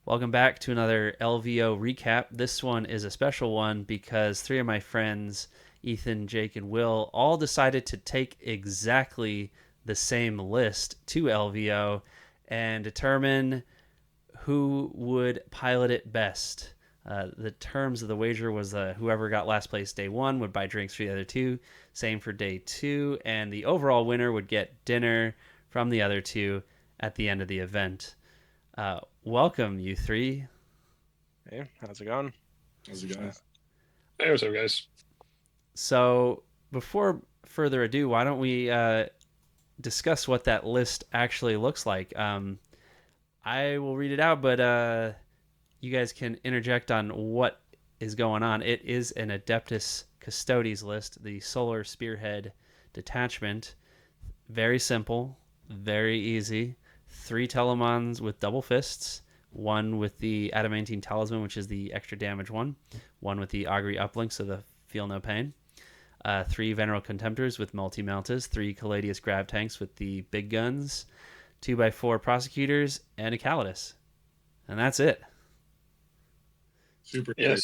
Welcome back to another LVO recap. This one is a special one because three of my friends, Ethan, Jake, and Will, all decided to take exactly the same list to LVO and determine who would pilot it best. The terms of the wager was whoever got last place day one would buy drinks for the other two. Same for day two. And the overall winner would get dinner from the other two at the end of the event. Welcome, you three. Hey, how's it going? How's it going? Hey, what's up, guys? So, before further ado, why don't we discuss what that list actually looks like? I will read it out, but you guys can interject on what is going on. It is an Adeptus Custodes list, the Solar Spearhead Detachment. Very simple, very easy. 3 Telemons with double fists, 1 with the Adamantine Talisman, which is the extra damage one with the Augury uplink, so the feel no pain, 3 Veneral Contemptors with multi-meltas, 3 Caladius Grab Tanks with the big guns, 2x4 Prosecutors, and a Calidus. And that's it. Super Yeah,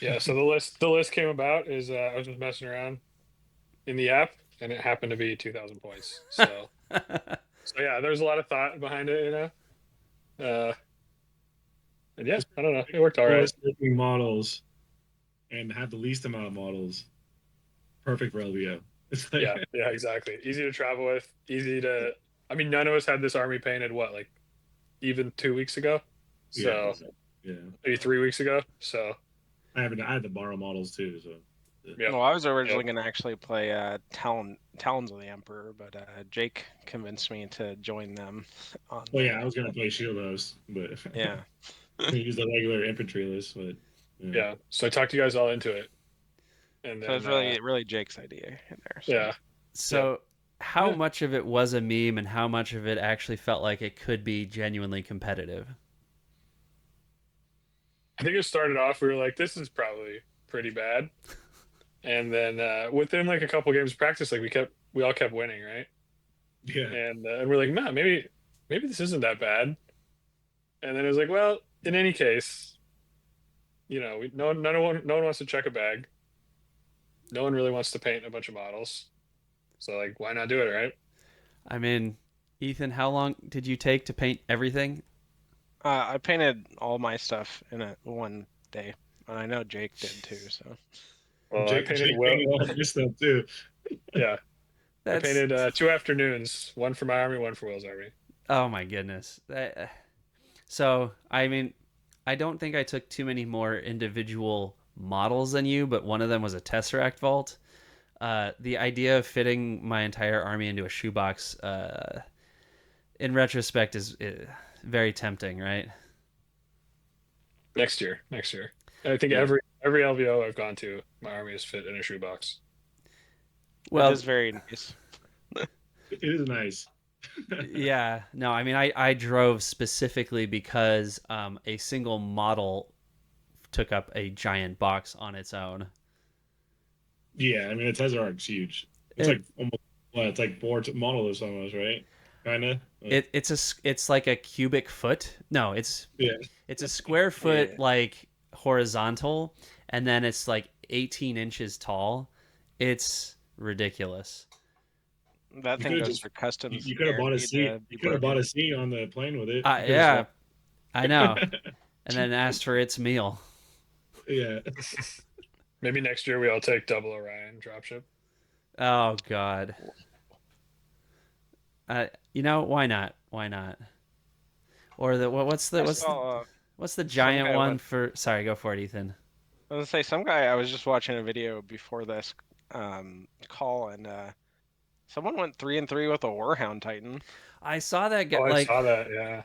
good. so the list came about is I was just messing around in the app, and it happened to be 2,000 points. So yeah, there's a lot of thought behind it, and yeah, I don't know, it worked all right. Looking models and have the least amount of models. Perfect for LVO. It's like, Yeah, exactly. Easy to travel with, easy to. I mean, none of us had this army painted even 2 weeks ago, so yeah, maybe 3 weeks ago. So I had to borrow models too. So yeah, Well, I was originally going to actually play Talons of the Emperor, but Jake convinced me to join them. I was gonna play Shield Host, but Yeah. use the regular infantry list. But yeah. So I talked you guys all into it, and So then it's really Jake's idea in there. So. yeah. So, how Yeah. much of it was a meme and how much of it actually felt like it could be genuinely competitive? I think it started off, we were like, this is probably pretty bad. And then within like a couple games of practice, like we all kept winning, right? yeah, And we're like, man, maybe this isn't that bad. And then it was like, well, in any case, no one wants to check a bag. No one really wants to paint a bunch of models. So like, why not do it, right? I mean, Ethan, how long did you take to paint everything? I painted all my stuff in one day, and I know Jake did too. So. Well, Jake painted all your stuff too. Yeah, I That's painted 2 afternoons, one for my army, one for Will's army. Oh my goodness. So, I mean, I don't think I took too many more individual models than you, but one of them was a Tesseract Vault. The idea of fitting my entire army into a shoebox, in retrospect, is very tempting, right? Next year. I think every LVO I've gone to, my army is fit in a shoebox. Well, it is very nice. It is nice. yeah. No, I mean, I drove specifically because a single model took up a giant box on its own. Yeah, I mean, the Tesseract huge. It's like almost it's like 4 models almost, right? Kind of. It's like a cubic foot. No, it's a square foot, Yeah. like horizontal, and then it's like 18 inches tall. It's ridiculous. That thing goes for customs. You could have bought a seat. You could have bought a seat on the plane with it. Yeah, I know. And then asked for its meal. Yeah. Maybe next year we all take double Orion dropship. Oh God. Why not? Why not? Or what's the giant one for? Sorry, go for it, Ethan. I was gonna say I was just watching a video before this call, and someone went 3-3 with a Warhound Titan. I saw that get I saw that, yeah.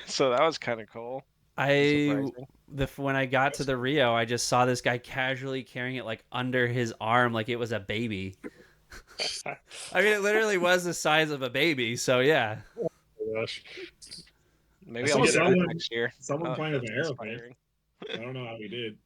So that was kind of cool. When I got to the Rio, I just saw this guy casually carrying it like under his arm, like it was a baby. I mean, it literally was the size of a baby. So yeah. Oh my gosh. Maybe I'll get it next year. Someone playing with an aeroplane. I don't know how he did.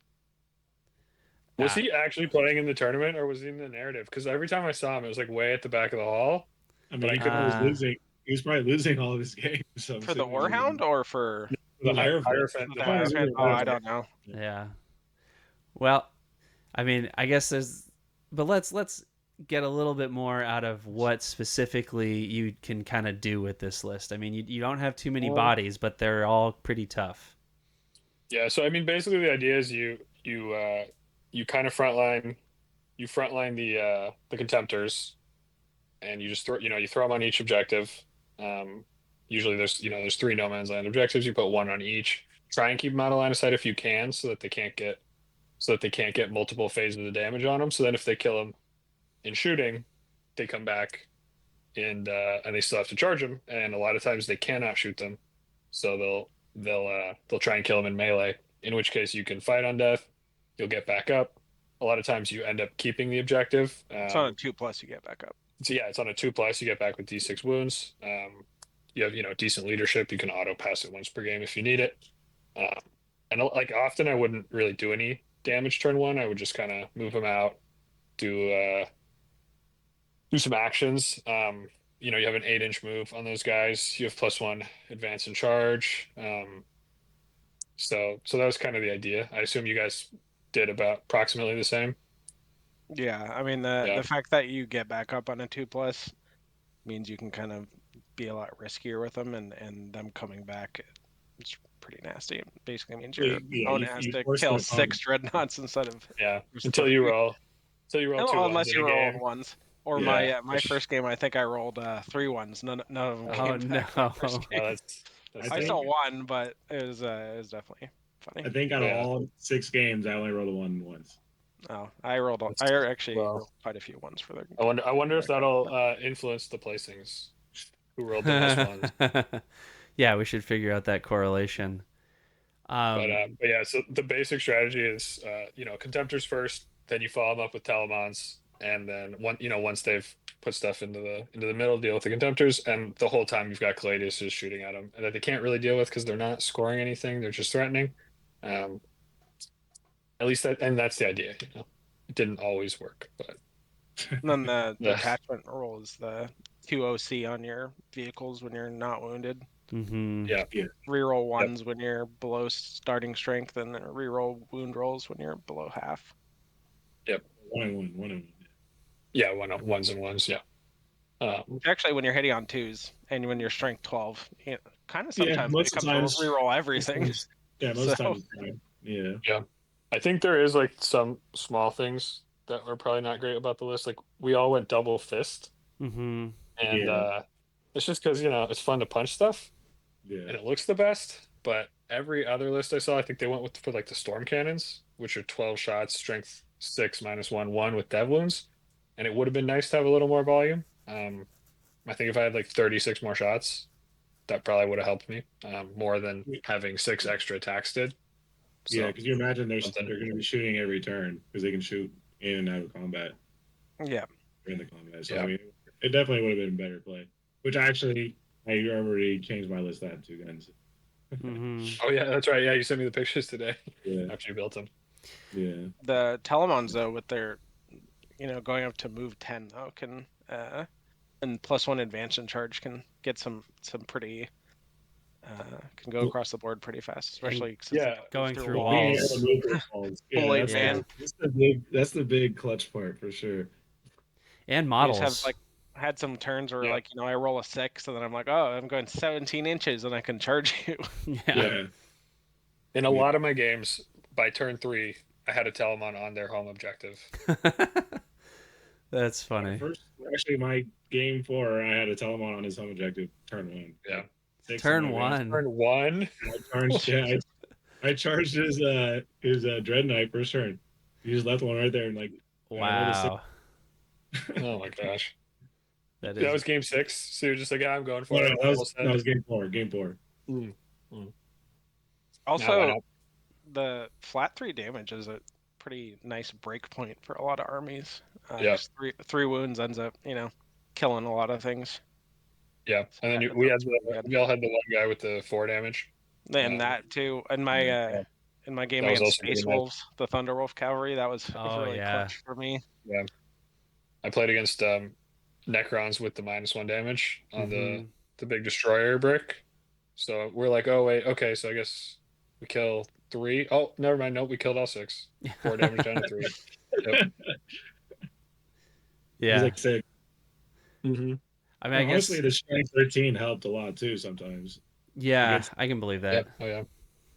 Was he actually playing in the tournament, or was he in the narrative? Because every time I saw him, it was like way at the back of the hall. I mean, he was losing. He was probably losing all of his games. So for the Warhound or for The higher Hierophant. The Hierophant? Oh, I don't know. Yeah. Well, I mean, I guess but let's get a little bit more out of what specifically you can kind of do with this list. I mean, you don't have too many bodies, but they're all pretty tough. Yeah, so I mean, basically the idea is you kind of frontline the contemptors, and you just throw them on each objective. Usually there's 3 no man's land objectives. You put 1 on each. Try and keep them out of line of sight if you can, so that they can't get multiple phases of damage on them. So then if they kill them in shooting, they come back and they still have to charge them. And a lot of times they cannot shoot them, so they'll try and kill them in melee. In which case you can fight on death. You'll get back up. A lot of times you end up keeping the objective. It's on a 2+, you get back up. So yeah, it's on a 2+. You get back with D6 wounds. You have decent leadership. You can auto pass it once per game if you need it. And like often I wouldn't really do any damage turn 1. I would just kind of move them out, do some actions. You have an 8-inch move on those guys. You have +1 advance and charge. So that was kind of the idea. I assume you guys did about approximately the same. Yeah, I mean the fact that you get back up on a 2+ means you can kind of be a lot riskier with them, and them coming back, it's pretty nasty. It basically means your opponent has to kill 6 dreadnoughts instead of until you roll 2 unless you roll game. 1s. Or my first game, I think I rolled 3 1s. None of them came back. I still won, but it was definitely funny. I think out of all 6 games, I only rolled a 1 once. Oh, I rolled quite a few 1s for their. I wonder if that'll influence the placings. Who rolled the most 1s? Yeah, we should figure out that correlation. But yeah, so the basic strategy is contemptors first, then you follow them up with Telemons, and then once they've put stuff into the middle, deal with the contemptors, and the whole time you've got Caladius shooting at them, and that they can't really deal with because they're not scoring anything; they're just threatening. At least that's the idea. It didn't always work, but. And then the attachment roll is the 2 OC on your vehicles when you're not wounded. Mm-hmm. Yeah. Reroll 1s when you're below starting strength, and reroll wound rolls when you're below half. Yep. 1 and 1. Yeah, 1s and 1s. Yeah. Actually, when you're hitting on 2s and when you're strength 12, kind of sometimes most it becomes to reroll everything. Yeah, most times. Yeah. Yeah. I think there is like some small things that were probably not great about the list. Like we all went double fist, Mm-hmm. and it's just because it's fun to punch stuff, and it looks the best. But every other list I saw, I think they went for like the storm cannons, which are 12 shots, strength 6 -1 with dev wounds, and it would have been nice to have a little more volume. I think if I had like 36 more shots, that probably would have helped me more than having 6 extra attacks did. So, yeah, because you imagine they're going to be shooting every turn because they can shoot in and out of combat. Yeah. In the combat. So, I mean, it definitely would have been a better play. Which I already changed my list to have 2 guns. Mm-hmm. Oh, yeah, that's right. Yeah, you sent me the pictures today after you built them. Yeah. The Telemons, though, with their, going up to move 10, though, can, and +1 advance and charge can get some pretty, can go across the board pretty fast, especially since going through walls. Yeah, that's the big clutch part for sure. And models. Have, had some turns where I roll a 6 and then I'm like, oh, I'm going 17 inches and I can charge you. Yeah. In a lot of my games, by turn 3, I had a Telemon on their home objective. That's funny. Actually, my game 4, I had a Telemon on his home objective turn 1. Yeah. Turn 1. Turn 1. I charged his Dread Knight first turn. He just left one right there and wow. Oh my gosh. That was game 6. So you're just like, I'm going for it. That was game 4. Game 4. Also, the flat 3 damage is a pretty nice break point for a lot of armies. Three wounds ends up, killing a lot of things. Yeah, and then we all had the one guy with the 4 damage. And that too. In my game against Space Wolves, the Thunderwolf Cavalry, that was really clutch for me. Yeah. I played against Necrons with the -1 damage on the big destroyer brick. So we're like, oh wait, okay, so I guess we kill 3. Oh, never mind. Nope, we killed all 6. 4 damage down to 3. Yep. It was Yeah. like 6. Mm-hmm. I mean, I honestly, guess. the strength 13 helped a lot too. Sometimes. Yeah, I can believe that. Yep. Oh yeah.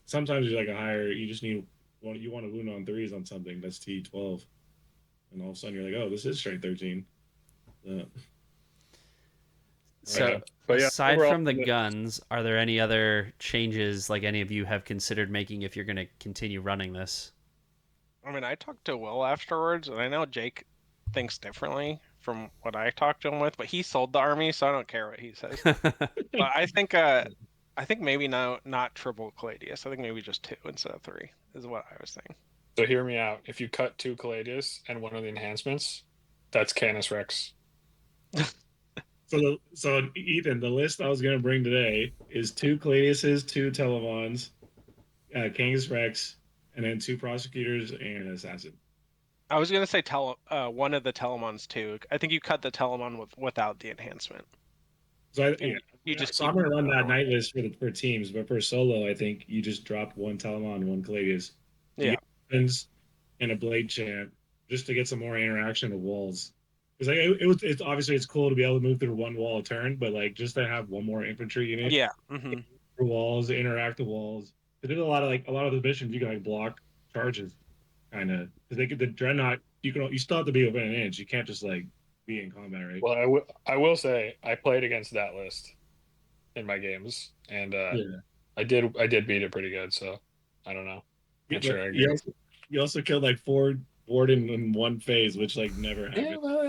Sometimes you're like a higher. You just need you want to wound on 3s on something that's T12, and all of a sudden you're like, oh, this is strength 13. So, but yeah, aside overall, from the guns, are there any other changes like any of you have considered making if you're going to continue running this? I mean, I talked to Will afterwards, and I know Jake thinks differently from what I talked to him with, but he sold the army, so I don't care what he says. But I think maybe not triple Caladius. I think maybe just 2 instead of 3 is what I was thinking. So hear me out. If you cut 2 Caladius and one of the enhancements, that's Canis Rex. So Ethan, the list I was going to bring today is 2 Caladiuses, 2 Telemons, Canis Rex, and then 2 prosecutors and an assassin. I was gonna say one of the Telemons too. I think you cut the Telemon without the enhancement. So I'm going to run that night list for teams, but for solo, I think you just drop 1 Telemon, 1 Caladius. Yeah. And a Blade Champ just to get some more interaction with walls. Because it's obviously it's cool to be able to move through 1 wall a turn, but like just to have 1 more infantry unit. Yeah. For walls, interact with walls. There's a lot of the missions you can like block charges, kind of. Because the Dreadnought, you still have to be within an inch. You can't just like be in combat, right? Well, I will say I played against that list in my games, and I did beat it pretty good. So I don't know. Not sure I agree. You also killed like 4 Warden in 1 phase, which like never happened. Yeah, well,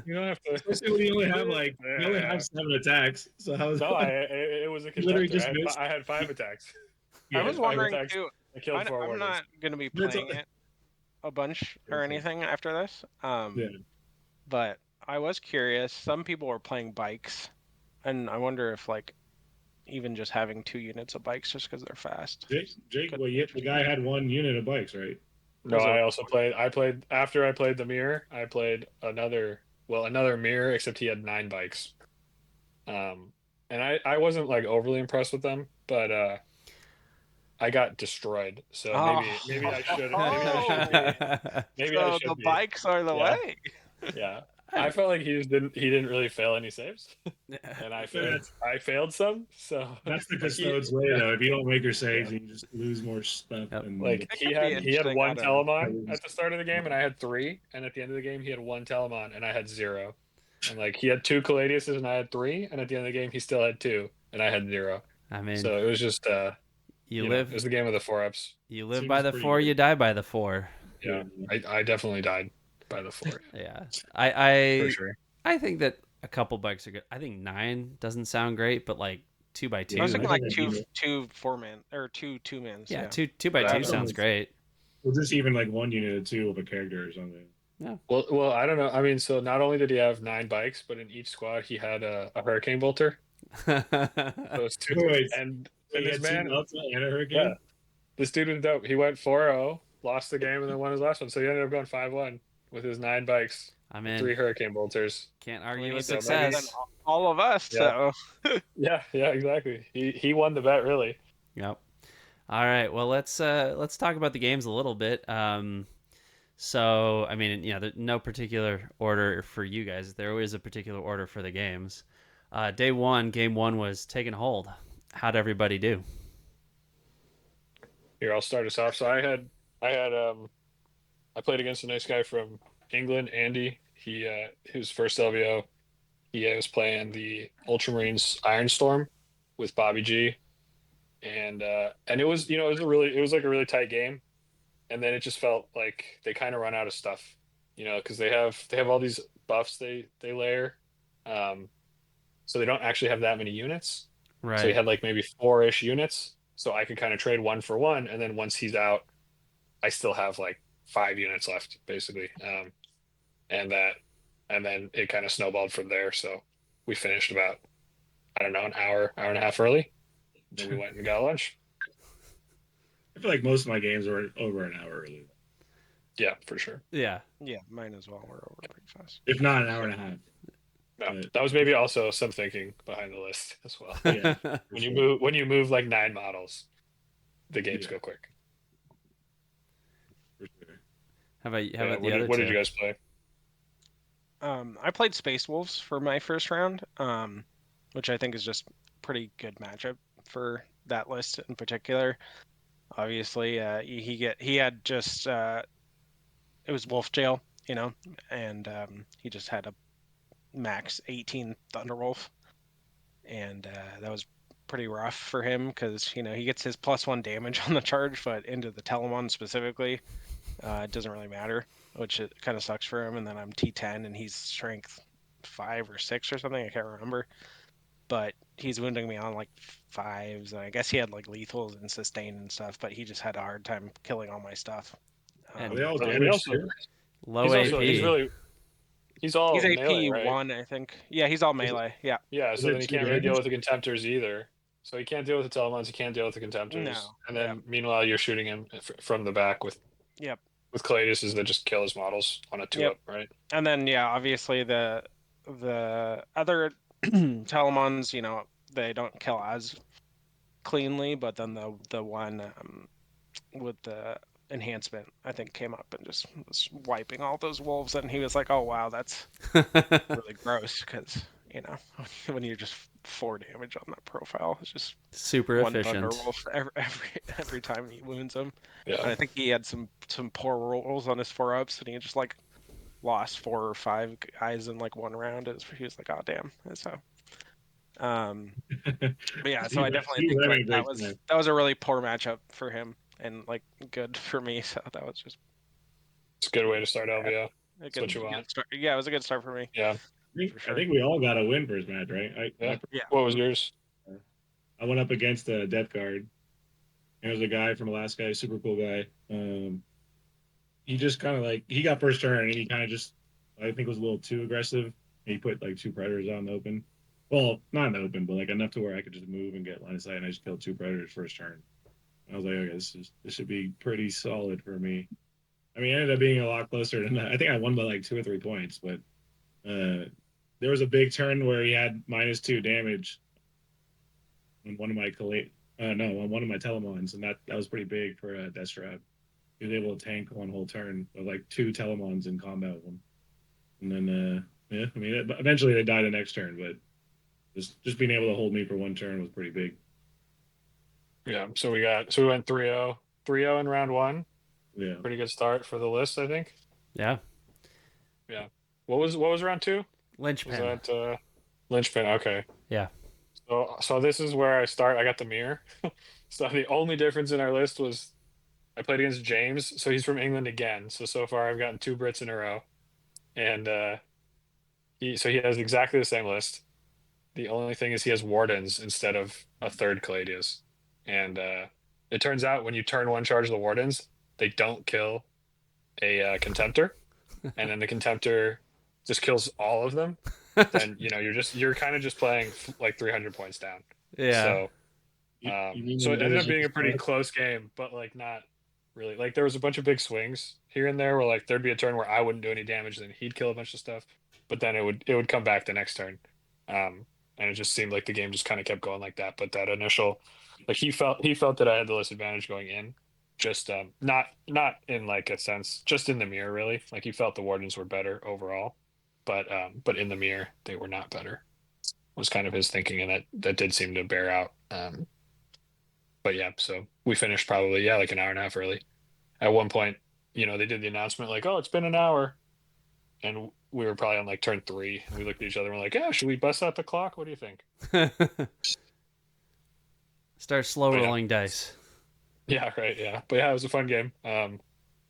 you don't have to. Especially when you only have 7 attacks. So how was it was a conductor. I had 5 attacks. I was wondering too. I killed 4 I'm not going to be playing it a bunch or anything after this. But I was curious. Some people were playing bikes, and I wonder if like even just having 2 units of bikes just because they're fast. Jake, the guy had 1 unit of bikes, right? No, I also played. After I played the mirror. I played another mirror, except he had 9 bikes. And I wasn't like overly impressed with them, but I got destroyed. So maybe I should. The bikes are the way. Yeah. I felt like he didn't really fail any saves, and I failed some. So that's the Custodes way, though. If you don't make your saves, you just lose more stuff. Yep. And like he had 1 Telemon at the start of the game, and I had 3, and at the end of the game he had 1 Telemon, and I had 0. And like he had 2 Caladiuses, and I had 3, and at the end of the game he still had 2, and I had 0. I mean, so it was just it was the game of the 4-ups. You live by the 4, you die by the 4. Yeah, I definitely died by the 4. Yeah, I for sure. I think that a couple bikes are good. I think 9 doesn't sound great, but like 2 by 2. I was thinking like 2 4-man or 2 2-mans. Yeah, 2 by 2 sounds great. Or just even like 1 unit of 2 of a character or something. Yeah. Well, I don't know. I mean, so not only did he have 9 bikes, but in each squad he had a Hurricane Bolter. Those 2, and this man and a Hurricane. Yeah, this dude was dope. He went 4-0, lost the game, and then won his last one. So he ended up going 5-1 with his 9 bikes. I'm in. 3 Hurricane Bolters. Can't argue with so success. All of us. Yeah. So yeah, exactly. He won the bet, really. Yep. All right. Well, let's talk about the games a little bit. So I mean, there's no particular order for you guys. There is a particular order for the games. Day 1, game 1 was taking hold. How'd everybody do? Here, I'll start us off. So I played against a nice guy from England, Andy. His first LVO. He was playing the Ultramarines Iron Storm with Bobby G, and it was it was like a really tight game, and then it just felt like they kind of run out of stuff, because they have all these buffs they layer, so they don't actually have that many units. Right. So he had like maybe 4-ish units, so I could kind of trade 1 for 1, and then once he's out, I still have like 5 units left, basically. And then it kind of snowballed from there. So we finished about, I don't know, an hour and a half early. Then we went and got lunch. I feel like most of my games were over an hour early. Yeah, for sure. Yeah. Yeah, mine as well. We're over pretty fast. If not an hour and a half. Yeah, that was maybe also some thinking behind the list as well. Yeah, when you move like 9 models, the games go quick. For sure. How about the other what two? did you guys play? I played Space Wolves for my first round, which I think is just pretty good matchup for that list in particular. Obviously, he had just it was Wolf Jail, and he just had a max 18 Thunderwolf, and that was pretty rough for him because he gets his +1 damage on the charge, but into the Telemon specifically, it doesn't really matter, which it kind of sucks for him. And then I'm T10 and he's strength 5 or 6 or something, I can't remember, but he's wounding me on like 5s, and I guess he had like lethals and sustain and stuff, but he just had a hard time killing all my stuff. And Are they all He damaged also, too? low AP. he's all He's melee, AP right? 1, I think. Yeah, he's all melee. Yeah. Yeah, Is so it then he 2 can't really deal damage? with the contemptors either. So he can't deal with the Telemons, he can't deal with the contemptors. No. And then meanwhile you're shooting him from the back with Yep. Cladiuses that just kill his models on a 2-up, right? And then obviously the other Telemons, they don't kill as cleanly, but then the one with the enhancement, I think, came up and just was wiping all those wolves, and he was like, "Oh wow, that's really gross," because when you're just 4 damage on that profile, it's just super one efficient. Thunderwolf every time he wounds him. Yeah. And I think he had some poor rolls on his 4-ups, and he just like lost 4 or 5 guys in like one round. He was like, "Oh damn!" And so, but yeah, so I definitely think like that was a really poor matchup for him, and like good for me. So that was just it's a good way to start LVO. That's what you want. Yeah, it was a good start for me. Yeah. I think we all got a win first match, right? Yeah. What was yours? I went up against a Death Guard. There was a guy from Alaska, a super cool guy. He just kind of like, he got first turn and he kind of just, I think, was a little too aggressive. He put like 2 Predators out in the open. Well, not in the open, but like enough to where I could just move and get line of sight, and I just killed 2 Predators first turn. I was like, okay, this should be pretty solid for me. I mean, it ended up being a lot closer than that. I think I won by like 2 or 3 points, but there was a big turn where he had -2 damage on one of my on one of my Telemons, and that was pretty big for a Death Trap. He was able to tank one whole turn with like 2 Telemons in combat with him. And then I mean, eventually they died the next turn, but just being able to hold me for 1 turn was pretty big. Yeah, so we went 3-0 in round 1. Yeah, pretty good start for the list, I think. Yeah. What was round 2? Linchpin. Was that Linchpin? Okay. Yeah. So this is where I start. I got the mirror. So the only difference in our list was I played against James, so he's from England again. So far I've gotten 2 Brits in a row, and he has exactly the same list. The only thing is he has Wardens instead of a 3rd Caladius, and it turns out when you turn 1 charge the Wardens, they don't kill a Contemptor, and then the Contemptor just kills all of them. Then you're kind of just playing like 300 points down. Yeah. So so it ended up being a pretty close game, but like not really. Like there was a bunch of big swings here and there where like there'd be a turn where I wouldn't do any damage, then he'd kill a bunch of stuff, but then it would come back the next turn. And it just seemed like the game just kind of kept going like that. But that initial, like he felt that I had the list advantage going in, just not in like a sense, just in the mirror really. Like he felt the Wardens were better overall, but in the mirror they were not better. Was kind of his thinking, and that did seem to bear out. But yeah, so we finished probably like an hour and a half early. At one point, they did the announcement like, "Oh, it's been an hour," and we were probably on like turn 3. And we looked at each other and we're like, "Yeah, should we bust out the clock? What do you think?" Start slow rolling dice. Yeah, right. Yeah, but yeah, it was a fun game. I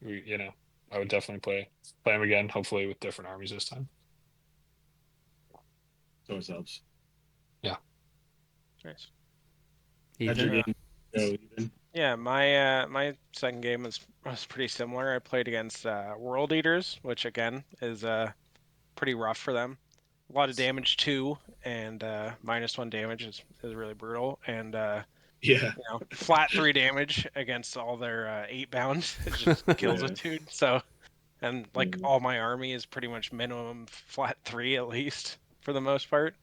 would definitely play them again. Hopefully with different armies this time. So it helps. Yeah. Nice. Ethan? Yeah, my second game was pretty similar. I played against World Eaters, which again is pretty rough for them. A lot of damage too, and -1 damage is really brutal. And flat 3 damage against all their 8 bound. It just kills a dude. So, and like all my army is pretty much minimum flat 3 at least for the most part.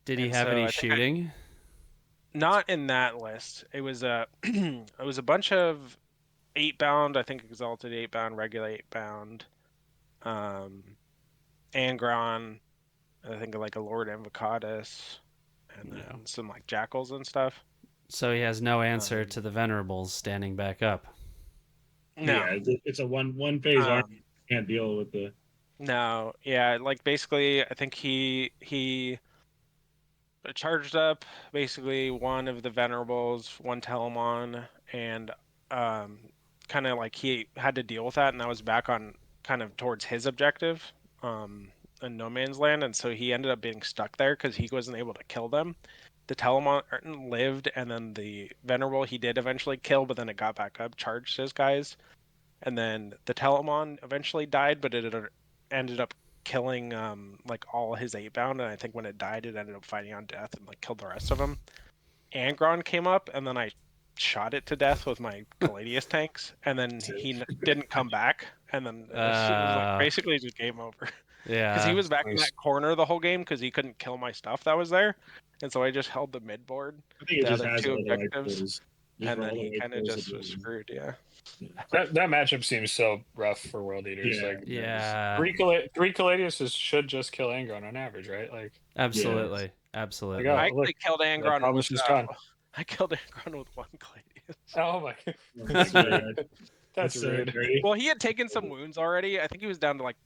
Did he have any shooting? Not in that list. It was a it was a bunch of 8-bound, I think Exalted 8-bound, regular 8-bound, Angron, I think like a Lord Invocatus, and then some like Jackals and stuff. So he has no answer to the Venerables standing back up. No. Yeah, it's a one phase army. Can't deal with the. No, yeah, like basically, I think he charged up basically one of the Venerables, one Telemon, and kind of like he had to deal with that, and that was back on kind of towards his objective in No Man's Land, and so he ended up being stuck there because he wasn't able to kill them. The Telemon lived, and then the Venerable he did eventually kill, but then it got back up, charged his guys, and then the Telemon eventually died, but it ended up killing like all his 8-bound, and I think when it died it ended up fighting on death and like killed the rest of them. Angron came up, and then I shot it to death with my Caladius tanks, and then he didn't come back, and then it was like basically just game over. Yeah, because he was back in that corner the whole game because he couldn't kill my stuff that was there, and so I just held the mid board, the other 2 objectives, and then he kind of just was screwed. Yeah. That matchup seems so rough for World Eaters. Three Caladiuses should just kill Angron on average, right? Like absolutely. I actually killed Angron. I killed Angron with 1 Caladius. Oh my! That's rude. Well, he had taken some wounds already. I think he was down to like,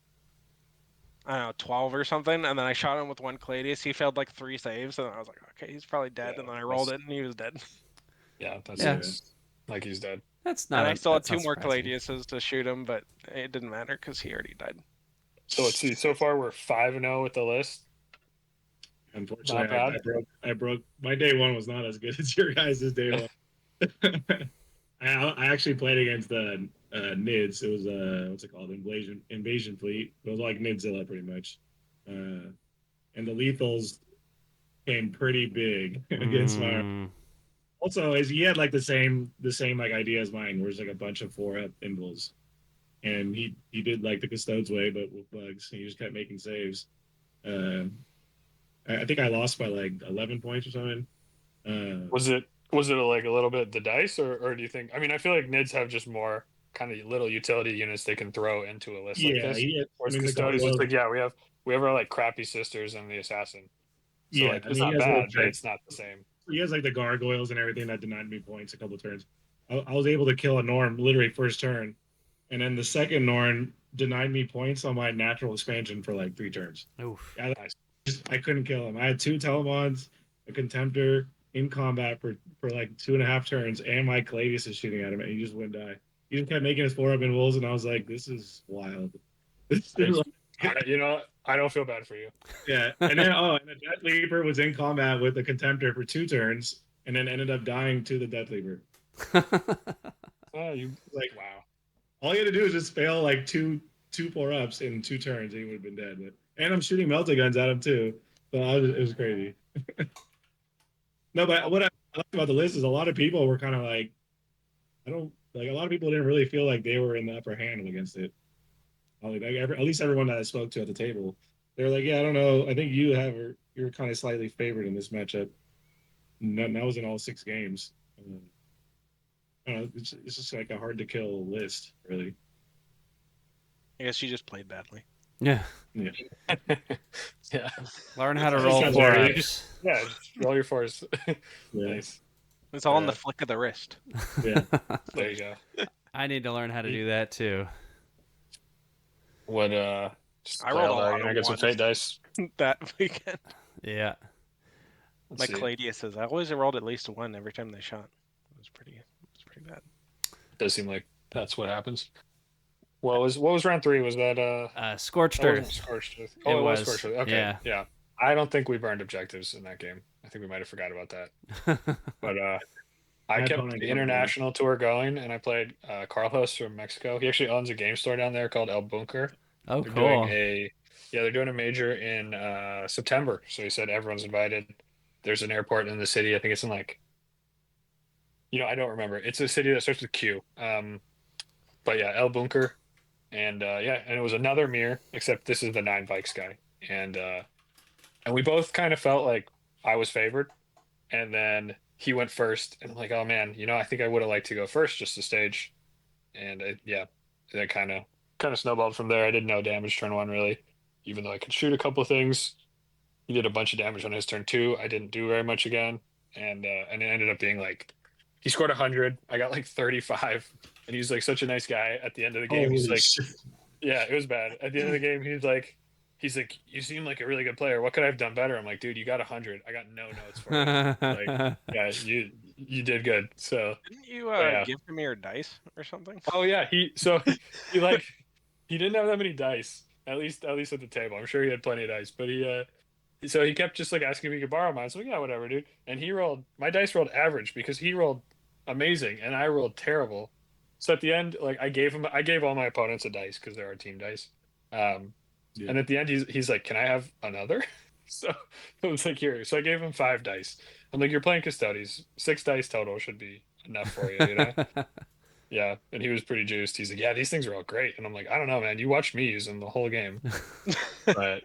I don't know, 12 or something, and then I shot him with 1 Caladius. He failed like 3 saves, and I was like, okay, he's probably dead. And then I rolled it, and he was dead. Yeah, that's like he's dead. That's not. And I still had 2 more Caladiuses to shoot him, but it didn't matter because he already died. So let's see. So far, we're 5-0 with the list. Unfortunately, I broke. My day 1 was not as good as your guys' day 1. I actually played against the NIDS. It was what's it called? Invasion Fleet. It was like Nidzilla pretty much, and the lethals came pretty big against my. Also, he had like the same like idea as mine, where it's like a bunch of 4-up invulns, and he did like the Custodes way, but with bugs. He just kept making saves. I think I lost by like 11 points or something. Was it like a little bit the dice, or do you think? I mean, I feel like NIDS have just more kind of little utility units they can throw into a list like this. Whereas Custodes, it's like we have our like crappy sisters and the assassin. So like, it's not bad, but it's not the same. He has like the gargoyles and everything that denied me points a couple of turns. I was able to kill a Norn literally first turn, and then the second Norn denied me points on my natural expansion for like 3 turns. Oof. I couldn't kill him. I had 2 Telemons, a Contemptor in combat for like 2.5 turns, and my Caladius is shooting at him, and he just wouldn't die. He just kept making his 4-up invulns, and I was like, this is wild. You know, I don't feel bad for you. Yeah, and then and the Death Leaper was in combat with the Contemptor for 2 turns, and then ended up dying to the Death Leaper. You like wow. All you had to do is just fail like two 4-ups in 2 turns, and he would have been dead. And I'm shooting melta guns at him too, so it was crazy. No, but what I liked about the list is a lot of people were kind of like, a lot of people didn't really feel like they were in the upper hand against it. At least everyone that I spoke to at the table, they were like, yeah, I don't know. I think you're kind of slightly favored in this matchup. And that was in all 6 games. I don't know, it's just like a hard to kill list, really. I guess you just played badly. Yeah. Yeah. Learn how to roll 4-ups. Yeah, roll your 4s. Nice. It's all in the flick of the wrist. Yeah. There you go. I need to learn how to do that too. What I rolled a lot of get some fate dice that weekend. Yeah. My Caladius says I always rolled at least 1 every time they shot. It was pretty bad. It does seem like that's what happens. What was round 3? Was that Scorched Earth? Scorched Earth. Oh, it was Scorched Earth. Okay. Yeah. I don't think we burned objectives in that game. I think we might have forgot about that. But I kept the international tour going, and I played Carlos from Mexico. He actually owns a game store down there called El Bunker. Oh, they're cool. They're doing a major in September. So he said everyone's invited. There's an airport in the city. I think it's in like, I don't remember. It's a city that starts with Q. But yeah, El Bunker. And and it was another mirror, except this is the 9 Vikes guy. and we both kind of felt like I was favored, and then he went first, and I'm like, oh man, I think I would have liked to go first just to stage, and that kind of snowballed from there. I did no damage turn 1 really, even though I could shoot a couple of things. He did a bunch of damage on his turn 2. I didn't do very much again, and it ended up being like he scored 100. I got like 35, and he's like such a nice guy. At the end of the game, he's like, yeah, it was bad. At the end of the game, he's like, you seem like a really good player. What could I have done better? I'm like, dude, you got 100. I got no notes for you. Like, yeah, you did good. So didn't you give him your dice or something? Oh yeah, he didn't have that many dice. At least at the table. I'm sure he had plenty of dice, but he kept just like asking if he could borrow mine. So yeah, whatever, dude. And my dice rolled average because he rolled amazing and I rolled terrible. So at the end, like I gave all my opponents a dice because they're our team dice. And at the end, he's like, "Can I have another?" So I was like, "Here." So I gave him 5 dice. I'm like, "You're playing Custodes. 6 dice total should be enough for you, Yeah, and he was pretty juiced. He's like, "Yeah, these things are all great," and I'm like, "I don't know, man. You watched me use them the whole game." but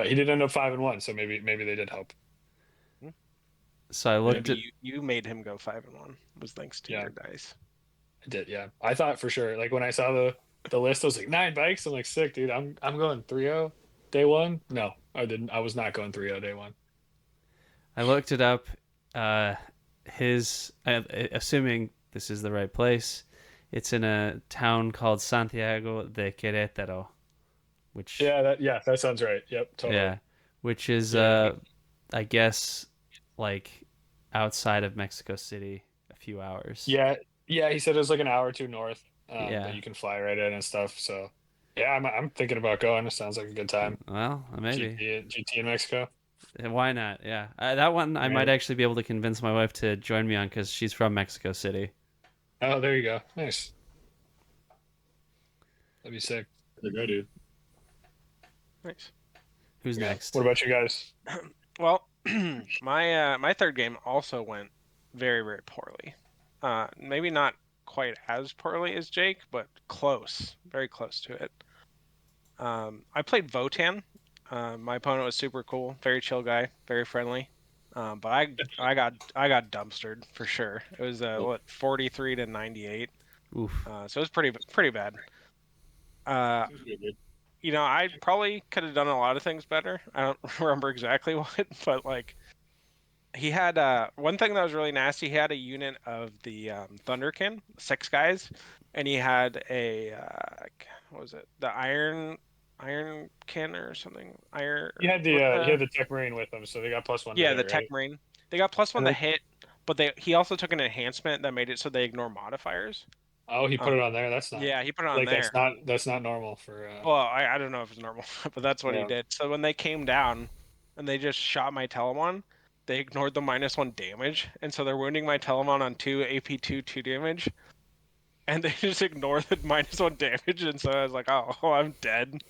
he did end up 5-1, so maybe they did help. So I looked at you made him go 5-1 was thanks to your dice. I did, yeah. I thought for sure, like when I saw the list, I was like 9 bikes. I'm like, sick, dude. I'm going 3-0 day 1. No, I didn't. I was not going 3-0 day 1. I looked it up. Assuming this is the right place, it's in a town called Santiago de Querétaro, which that sounds right. Yep, totally. Yeah, which is I guess like outside of Mexico City, a few hours. Yeah. He said it was like an hour or 2 north. But you can fly right in and stuff. So yeah, I'm thinking about going. It sounds like a good time. Well, maybe GT in Mexico. Why not? Yeah, that one I might actually be able to convince my wife to join me on because she's from Mexico City. Oh, there you go. Nice. That'd be sick. There go, dude. Nice. Who's next? What about you guys? Well, my third game also went very, very poorly. Maybe not quite as poorly as Jake, but close, very close to it. I played Votan. My opponent was super cool, very chill guy, very friendly. But I got dumpstered for sure. It was 43 to 98. Oof. So it was pretty bad. I probably could have done a lot of things better. I don't remember exactly what, but like he had one thing that was really nasty. He had a unit of the Thunderkin, 6 guys, and he had a what was it? The Iron Kin or something. He had the Tech Marine with him, so they got +1. Yeah, the Tech Marine. They got +1 to hit, but he also took an enhancement that made it so they ignore modifiers. Oh, he put it on there. That's not. Yeah, he put it on there. That's not normal for. Well, I don't know if it's normal, but that's what he did. So when they came down, and they just shot my Telemon, they ignored the -1 damage, and so they're wounding my Telemon on 2 AP 2 damage, and they just ignore the -1 damage, and so I was like, oh, I'm dead.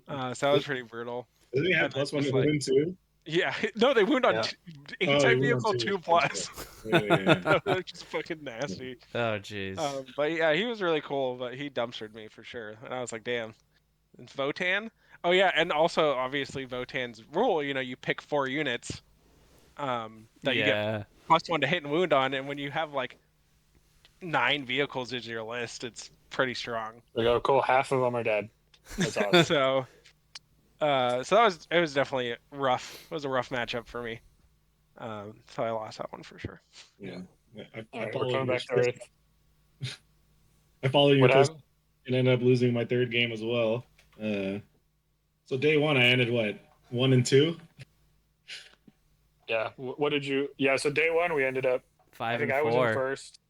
So that was pretty brutal. Doesn't he have +1 to wound too? Yeah, no, they wound on A-type vehicle 2+. Yeah. They're just fucking nasty. Oh, jeez. But yeah, he was really cool, but he dumpstered me for sure. And I was like, damn. It's Votan? Oh yeah, and also, obviously, Votan's rule, you pick 4 units that you get +1 to hit and wound on, and when you have, like, 9 vehicles in your list, it's pretty strong. Like, oh, cool, half of them are dead. That's awesome. So it was definitely rough. It was a rough matchup for me. So I lost that one for sure. Yeah. We're coming back to Earth. I followed your twist and ended up losing my third game as well. So day 1, I ended 1-2? Yeah. What did you? Yeah. So day 1, we ended up 5 and 4. I was in first.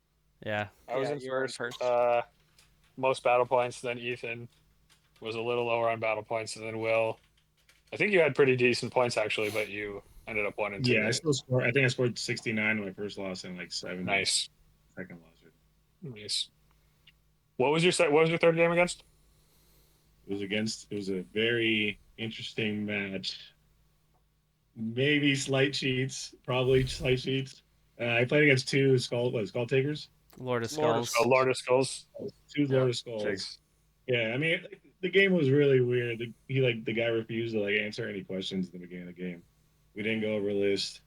Yeah. I was in first. Most battle points. Then Ethan was a little lower on battle points, and then Will. I think you had pretty decent points actually, but you ended up 1-2. Yeah, I still scored. I think I scored 69 in my first loss and like 7. Nice. Second loss. Nice. What was your third game against? It was a very interesting match. Maybe slight cheats, probably slight cheats. I played against 2 skull takers. Lord of Skulls. Lord of Skulls. 2 Lord of Skulls. Jigs. Yeah, I mean, the game was really weird. The guy refused to answer any questions at the beginning of the game. We didn't go over a list.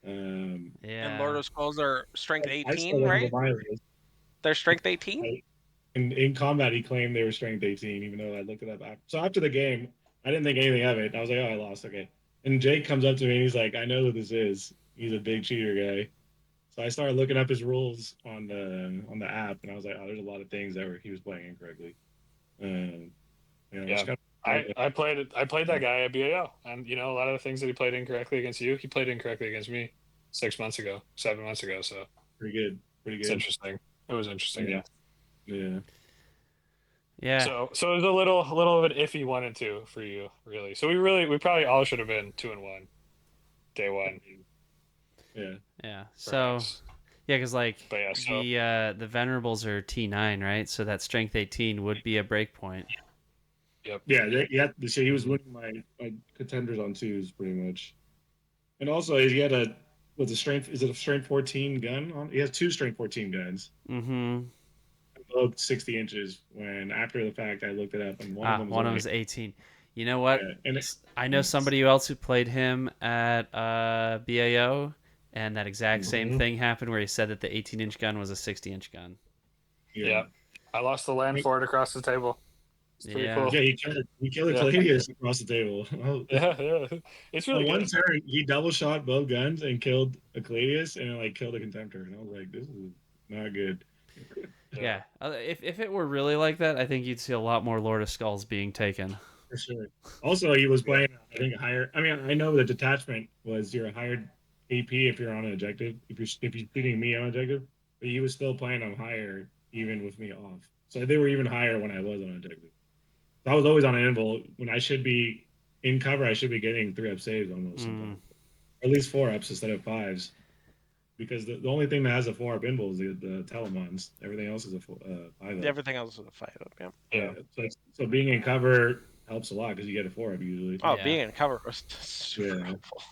And Yeah. Lord of Skulls are strength I 18, still went over right? my list. They're strength 18? In combat, he claimed they were strength 18, even though I looked it up. So after the game, I didn't think anything of it. I was like, oh, I lost. Okay. And Jake comes up to me and he's like, I know who this is. He's a big cheater guy. So I started looking up his rules on the app, and I was like, oh, there's a lot of things that he was playing incorrectly. Yeah. I played that guy at BAO, and a lot of the things that he played incorrectly against you, he played incorrectly against me 7 months ago. So pretty good. it's interesting. It was interesting, yeah. Yeah. So it was a little of an iffy 1 and 2 for you, really. So we probably all should have been 2 and 1, day 1. Yeah. Yeah. So yeah, because the Venerables are T9, right? So that strength 18 would be a break point. Yep. Yeah. So he was winning my contenders on 2s pretty much, and also he had a strength. Is it a strength 14 gun? He has 2 strength 14 guns. Mm-hmm. Both 60 inches. When after the fact I looked it up, and one of them was 18. You know what? Yeah, I know somebody else who played him at BAO, and that exact same thing happened where he said that the 18-inch gun was a 60-inch gun. Yeah. I lost the land for it across the table. It's pretty cool. Yeah, he killed Claudius across the table. Yeah. It's really one good. turn, he double shot both guns and killed a Claudius and killed a Contemptor. And I was like, this is not good. Yeah. If it were really like that, I think you'd see a lot more Lord of Skulls being taken. For sure. Also, he was playing, I think, higher. I mean, I know the detachment was you're a higher AP if you're on an objective. If you're shooting me on objective, but he was still playing on higher even with me off. So they were even higher when I was on objective. So I was always on an invul when I should be in cover. I should be getting 3-up saves almost, sometimes. Or at least 4-ups instead of 5s. Because the only thing that has a 4-up invul is the Telemons. Everything else is a 5-up. Everything else is a 5-up. Yeah. So being in cover helps a lot because you get a 4-up usually. Oh, being in cover was super helpful.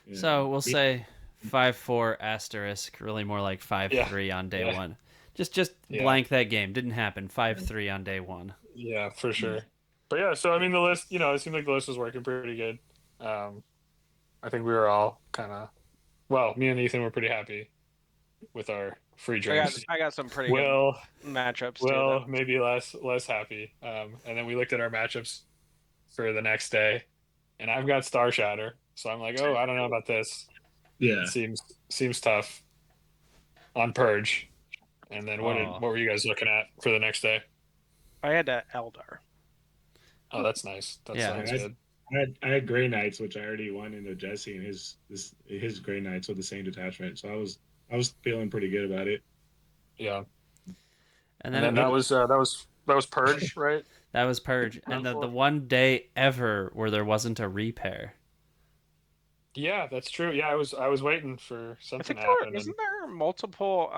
Yeah. So we'll say 5-4 asterisk, really more like 5-3 on day 1. Just blank that game. Didn't happen. 5-3 on day 1. Yeah, for sure. But yeah, so I mean the list, it seemed like the list was working pretty good. I think we were all kind of, me and Ethan were pretty happy with our free drinks. I got some pretty good matchups. Well, maybe less happy. And then we looked at our matchups for the next day, and I've got Star Shatter, so I'm like, I don't know about this. Yeah, it seems tough on Purge. And then what were you guys looking at for the next day? I had Eldar. Oh, that's nice. That sounds good. I had Grey Knights, which I already won into Jesse and his Grey Knights with the same detachment. So I was feeling pretty good about it. Yeah. And then that was Purge, right? That was Purge, and the one day ever where there wasn't a repair. Yeah, that's true. Yeah, I was waiting for something to happen. Isn't there multiple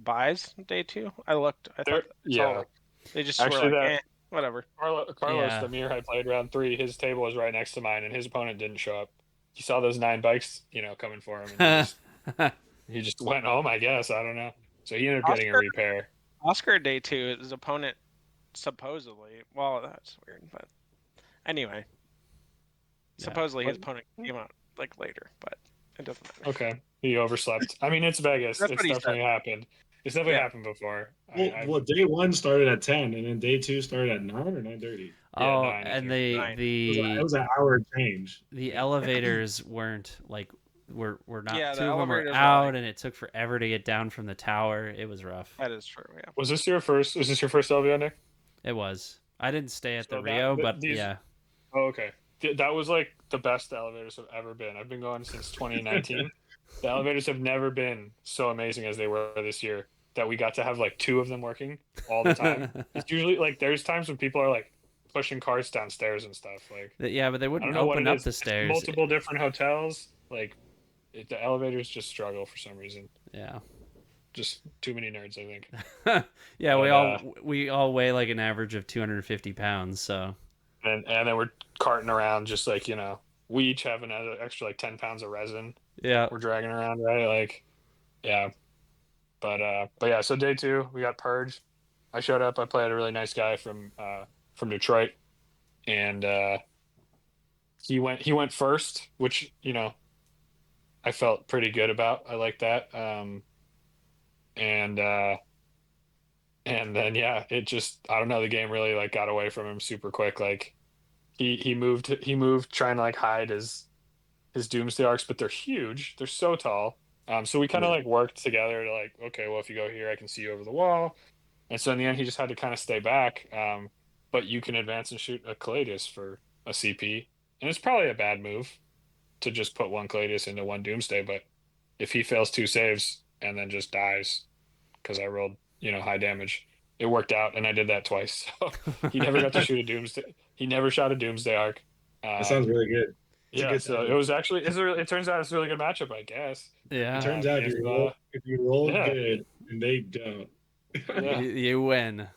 buys day 2? I looked. I thought they just actually were like, whatever. Carlos, the mirror I played round 3, his table was right next to mine, and his opponent didn't show up. He saw those 9 bikes, coming for him, and he just went home, I guess. I don't know. So he ended up getting a repair. Oscar day 2, his opponent supposedly. Well, that's weird, but anyway, supposedly his opponent came out later, but it doesn't matter. Okay, he overslept. I mean, it's Vegas. It's definitely happened. It's definitely happened before. Well, day 1 started at 10, and then day 2 started at 9 or 9:30. Oh, 9, and it was an hour change. The elevators weren't were not. Yeah, 2 of them were out, and it took forever to get down from the tower. It was rough. That is true. Yeah. Was this your first LVO, Nick? It was. I didn't stay at the Rio, but yeah. Oh, okay. That was the best the elevators have ever been. I've been going since 2019. The elevators have never been so amazing as they were this year. That we got to have 2 of them working all the time. It's usually there's times when people are pushing carts downstairs and stuff. Yeah, but they wouldn't open up the stairs. It's multiple different hotels. The elevators just struggle for some reason. Yeah. Just too many nerds, I think. Yeah, we all weigh an average of 250 pounds, so. And then we're carting around just we each have an extra 10 pounds of resin. Yeah. We're dragging around, right? Yeah. But yeah, so day 2 we got Purge. I showed up. I played a really nice guy from Detroit, and he went first, which I felt pretty good about. I like that. And then yeah, it just I don't know, the game really like got away from him super quick. Like he moved trying to like hide his doomsday arcs, but they're huge. They're so tall. So we kind of like worked together to like, okay, well, if you go here, I can see you over the wall. And so in the end, he just had to kind of stay back. But you can advance and shoot a Caladius for a CP, and it's probably a bad move to just put one Caladius into one Doomsday. But if he fails two saves and then just dies because I rolled high damage, it worked out, and I did that twice. So he never got to shoot a Doomsday. He never shot a Doomsday arc. That sounds really good. It's Yeah, so it was actually it turns out it's a really good matchup, I guess. Yeah. It turns out if you roll yeah. good and they don't, Yeah. You win.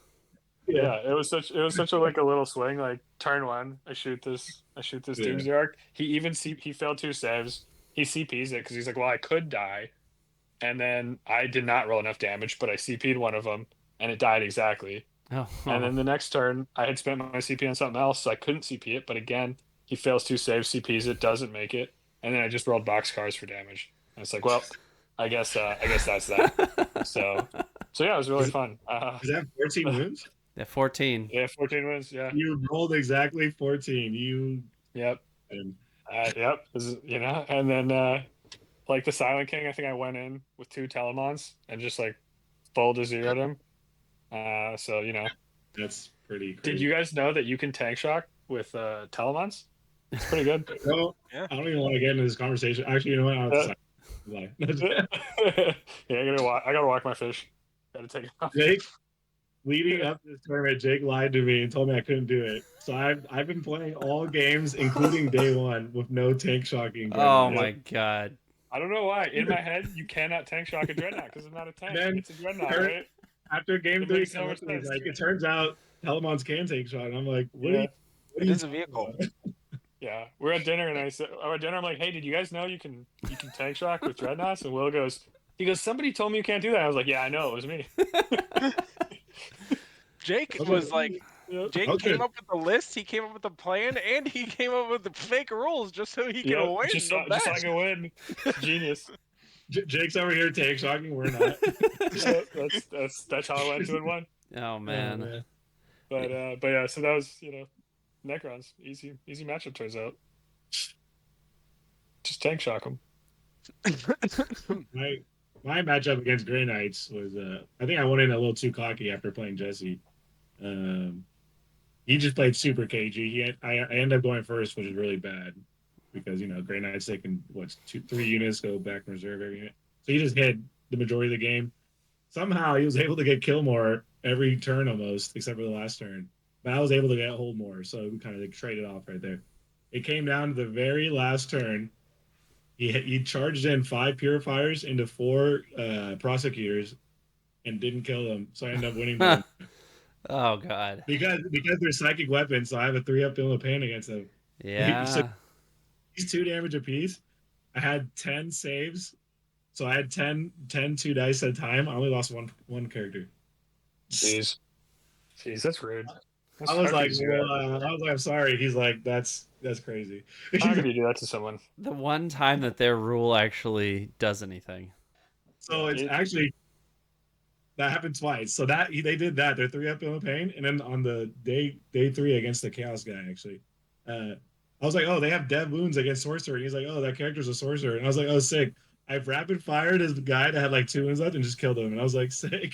Yeah, it was such a like a little swing. Like turn one, I shoot this Doomsday arc. He failed two saves. He CPs it because he's like, well, I could die, and then I did not roll enough damage, but I CP'd one of them, and it died exactly. Oh. And then the next turn, I had spent my CP on something else, so I couldn't CP it. But again, he fails two saves, CPs it, doesn't make it, and then I just rolled boxcars for damage. And it's like, well, I guess that's that. So yeah, it was really fun. Is that 14 wins? Yeah, 14. Yeah, 14 wins. Yeah, You rolled exactly 14. Yep. And Yep. And then like the Silent King, I think I went in with two Telemons and just like full to zeroed him. So that's pretty crazy. Did you guys know that you can tank shock with Telemons? It's pretty good. No, yeah. I don't even want to get into this conversation. Actually, you know what? Yeah, I gotta walk my fish. Gotta take it off. Jake, leading up to this tournament, Jake lied to me and told me I couldn't do it. So I've been playing all games, including day one, with no tank shocking. Oh my god! I don't know why. In my head, you cannot tank shock a Dreadnought because it's not a tank. It's a Dreadnought, right? After game three, it turns out Telemons can tank shot, and I'm like, what is a vehicle? Yeah, we're at dinner, and I'm like, hey, did you guys know you can tank shock with Dreadnoughts? And Will goes, somebody told me you can't do that. I was like, yeah, I know, it was me. Jake was like, Jake came up with the list, he came up with the plan, and he came up with the fake rules just so he can win. Just so I can win. Genius. Jake's over here tank shocking. We're not. That's how I went 2-1. Oh man. But yeah, so that was Necrons, easy matchup, turns out. Just tank shock them. My matchup against Grey Knights was I think I went in a little too cocky after playing Jesse. He just played super cagey. I ended up going first, which is really bad because Grey Knights, they can 3 units go back in reserve every unit. So he just hit the majority of the game. Somehow he was able to get kill more every turn almost, except for the last turn. But I was able to get hold more, so we kind of traded off right there. It came down to the very last turn. He charged in 5 purifiers into 4 prosecutors and didn't kill them, so I ended up winning them. Oh god! Because they're psychic weapons, so I have a 3-up Bill of Pain against them. Yeah. So he's 2 damage apiece. I had 10 saves, so I had 10 2 dice at a time. I only lost one character. Jeez, that's rude. I was like, I'm sorry. He's like, that's crazy. How could you do that to someone? The one time that their rule actually does anything. So it's actually that happened twice. So that they did that. They're 3-up Bill of Pain, and then on the day 3 against the Chaos guy, actually, I was like, oh, they have dead wounds against Sorcerer, and he's like, oh, that character's a Sorcerer, and I was like, oh, sick. I've rapid fired his guy that had like 2 wounds left and just killed him, and I was like, sick.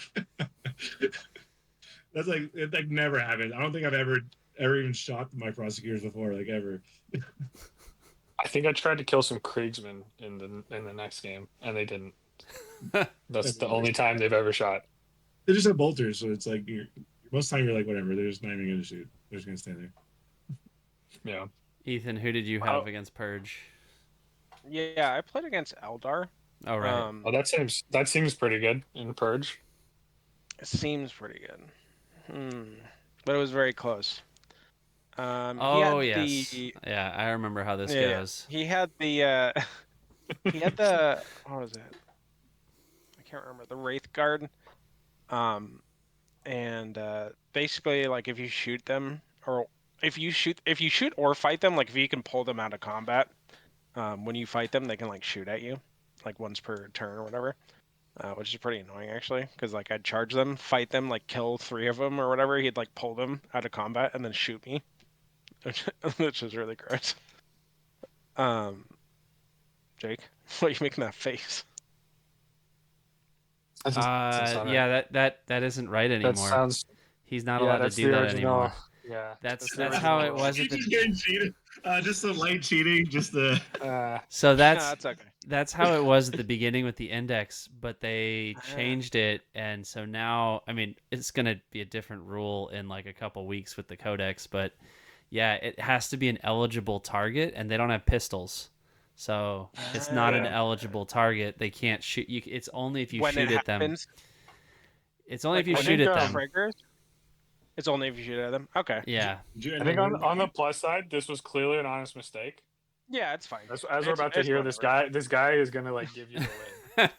That's like it never happened. I don't think I've ever even shot my prosecutors before, like ever. I think I tried to kill some Kriegsmen in the next game, and they didn't. That's the only time they've ever shot. They just have bolters, so it's like most time you're like whatever. They're just not even gonna shoot. They're just gonna stand there. Yeah. Ethan, who did you have against Purge? Yeah, I played against Eldar. Oh right. That seems pretty good in Purge. It seems pretty good. But it was very close. Yes. Yeah, I remember how this goes. He had the what was it? I can't remember, the Wraith Guard. And basically, like, if you shoot them or if you shoot or fight them, like if you can pull them out of combat, when you fight them, they can like shoot at you, like once per turn or whatever, which is pretty annoying actually, because like I'd charge them, fight them, like kill 3 of them or whatever, he'd like pull them out of combat and then shoot me, which is really gross. Jake, what are you making that face? Yeah, that isn't right anymore. That sounds. He's not Yeah, allowed to that's do the that original. anymore. Yeah, That's the how it original. was at He's the. just getting cheated. Just some light cheating, just the. So No, that's that's okay. that's how it was at the beginning with the index, but they changed it, and so now, I mean, it's gonna be a different rule in like a couple weeks with the codex, but yeah, it has to be an eligible target, and they don't have pistols, so it's not an eligible target. They can't shoot you. It's only if you When shoot it at them. happens, It's only like if you when shoot it at them. triggers, it's only if you shoot at them. Okay. Yeah. I think on the plus side, this was clearly an honest mistake. Yeah, it's fine. As we're about to hear, this guy is gonna like give you the win.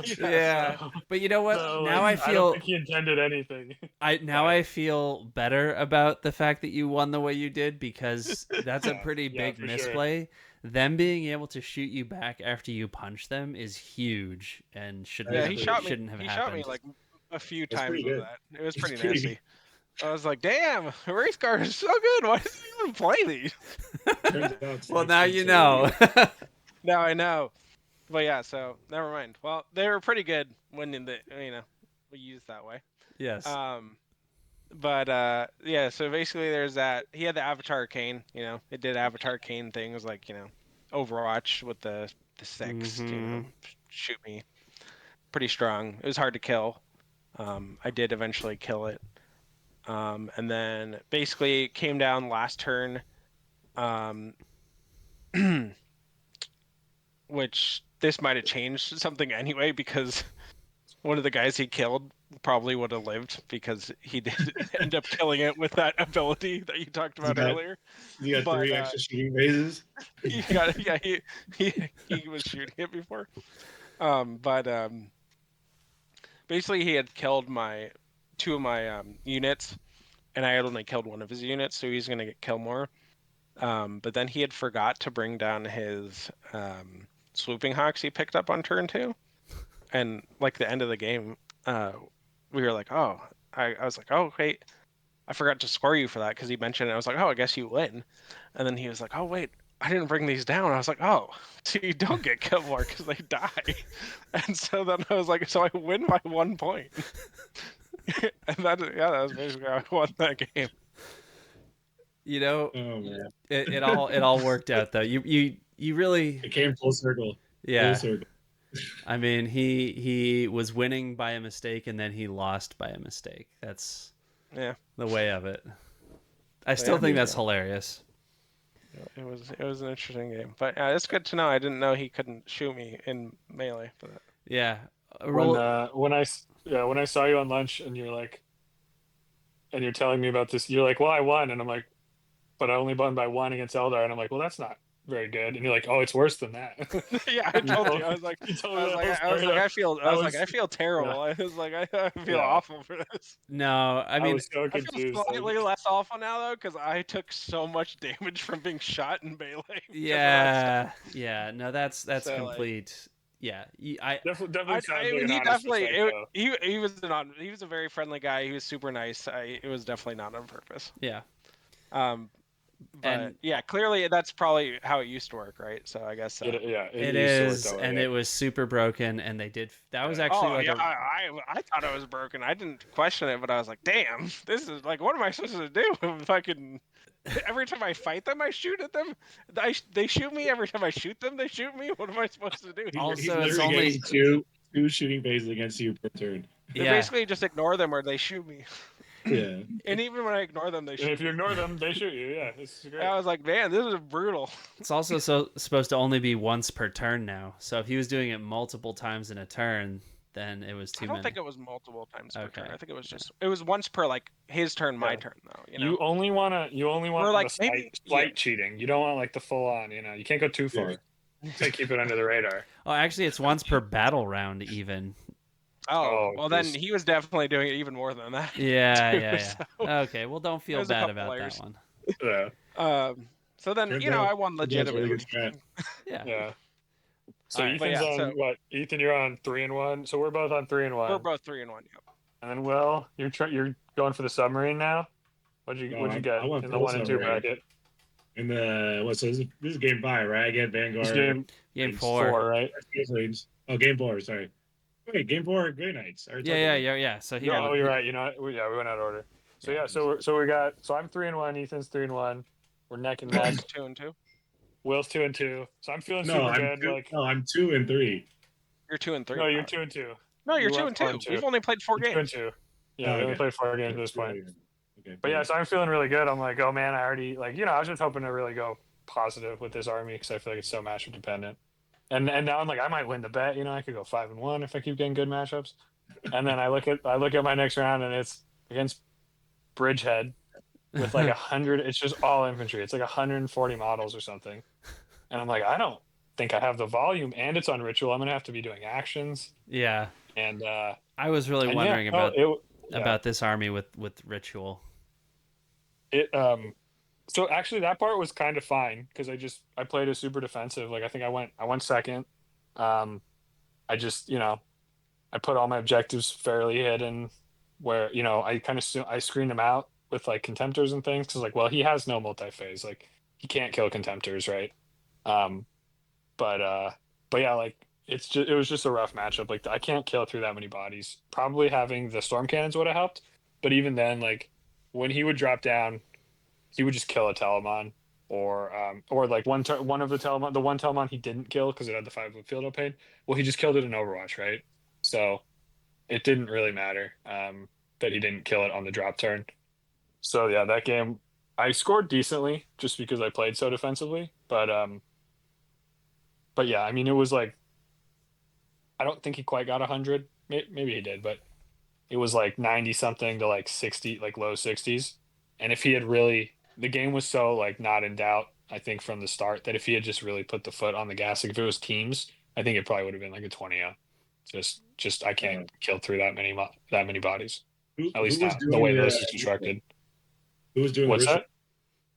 So, Yeah. But you know what? So, now like, I feel I don't think he intended anything. I feel better about the fact that you won the way you did, because that's a pretty big misplay. Sure. Them being able to shoot you back after you punch them is huge and shouldn't have happened. He shot me like a few times with that. It was pretty nasty. I was like, damn, race car is so good. Why does he even play these? Well, now you know. Now I know. But yeah, so never mind. Well, they were pretty good when we used that way. Yes. But yeah, so basically there's that. He had the Avatar Cane, it did Avatar Cane things like, Overwatch with the 6, shoot me. Pretty strong. It was hard to kill. I did eventually kill it. And then basically it came down last turn, which this might have changed something anyway, because one of the guys he killed probably would have lived, because he did end up killing it with that ability that you talked about earlier. You got 3 extra shooting phases. He was shooting it before. Basically he had killed 2 of my units, and I had only killed 1 of his units, so he's gonna kill more. But then he had forgot to bring down his swooping hawks he picked up on turn 2, and like the end of the game, we were like, oh, I was like, oh wait, I forgot to score you for that, because he mentioned it. I was like, oh, I guess you win. And then he was like, oh wait, I didn't bring these down. I was like, oh, so you don't get killed more because they die. And so then I was like, so I win by 1 point. And that was basically how I won that game. It all worked out though. You really, it came full circle. Yeah. Full circle. I mean, he was winning by a mistake, and then he lost by a mistake. That's the way of it. I still think that's hilarious. It was an interesting game, but it's good to know. I didn't know he couldn't shoot me in melee. But yeah, when I saw you on lunch and you're like, and you're telling me about this, you're like, well, I won, and I'm like, but I only won by 1 against Eldar, and I'm like, well, that's not very good. And you're like, oh, it's worse than that. Yeah, I told you. I was like, I feel terrible. I was like, I feel awful for this. No, I mean, I feel slightly less awful now though, because I took so much damage from being shot in melee. Yeah. No, that's complete. Yeah, definitely he was a very friendly guy. He was super nice. It was definitely not on purpose. Yeah. But yeah, clearly that's probably how it used to work, right? So I guess it is, and it was super broken, and they did. That was actually I thought it was broken. I didn't question it, but I was like, damn, this is like, what am I supposed to do if I can? Every time I fight them, I shoot at them. They shoot me. Every time I shoot them, they shoot me. What am I supposed to do? Also, it's only two shooting phases against you per turn. They basically just ignore them, or they shoot me. Yeah. And even when I ignore them, they shoot. And if you ignore them, they shoot you. Yeah, it's great. I was like, man, this is brutal. It's also supposed to only be once per turn now. So if he was doing it multiple times in a turn, then it was too many. I don't think it was multiple times per turn. I think it was once per like his turn, my turn though. You only want like slight cheating. You don't want like the full on. You can't go too far. To keep it under the radar. Oh, actually, it's once per battle round even. Oh, Oh, well then geez. he was definitely doing it even more than that. Yeah, too, yeah. so Okay, well, don't feel there's a bad couple about that layers. one. Yeah. So then Turns I out won it's a really legitimately. good strat. Yeah. Yeah. So All right. But Ethan's yeah, on so what? Ethan, you're on 3-1. So we're both on 3-1. we're both 3-1. Yep. And then Will, you're going for the submarine now. What'd No, you get I went in the full 1 and 2 submarine. bracket? In the so this is game 5, right? I get This Vanguard. Game It's 4. right? Oh, game 4. Sorry. Wait, game 4. Grey Knights. I already Yeah, talked yeah, about yeah, yeah. So he No, got. you're right. You know, we went out of order. So Yeah. so we got. So I'm 3-1. Ethan's 3-1. We're neck and neck. Will's 2-2. Will's 2-2. So I'm feeling it. super good. I'm 2 and 3. You're 2-3. No, you're 2-2. No, you're You went 2-2. 4-2. We've only played 4 You're games. 2-2. Oh, Yeah, we only okay. played 4 games at this point. Okay. But yeah, so I'm feeling really good. I'm like, oh man, I already I was just hoping to really go positive with this army because I feel like it's so matchup dependent. And now I'm like, I might win the bet. I could go 5-1 if I keep getting good matchups. And then I look at my next round and it's against Bridgehead with like 100. It's just all infantry. It's like 140 models or something. And I'm like, I don't think I have the volume, and it's on ritual. I'm gonna have to be doing actions. Yeah. And I was really and wondering yeah, about this army with ritual. it So actually, that part was kind of fine because I played a super defensive. Like I think I went second. I just I put all my objectives fairly hidden, where I kind of I screened them out with like contemptors and things because like well he has no multi-phase, like he can't kill contemptors, right? Um, but yeah, like it was just a rough matchup. Like I can't kill through that many bodies. Probably having the storm cannons would have helped, but even then, like when he would drop down, he would just kill a Telemon, or like one of the one Telemon he didn't kill because it had the 5 of field pain. Well, he just killed it in Overwatch, right? So it didn't really matter that he didn't kill it on the drop turn. So yeah, that game I scored decently just because I played so defensively, but yeah, I mean it was like I don't think he quite got 100. Maybe he did, but it was like 90 something to like 60, like low 60s. And if he had really, the game was so like not in doubt, I think from the start, that if he had just really put the foot on the gas, like if it was teams, I think it probably would have been like a 20-0. Just I can't kill through that many bodies. At Who least was not the doing way the this is constructed. Who was doing What's the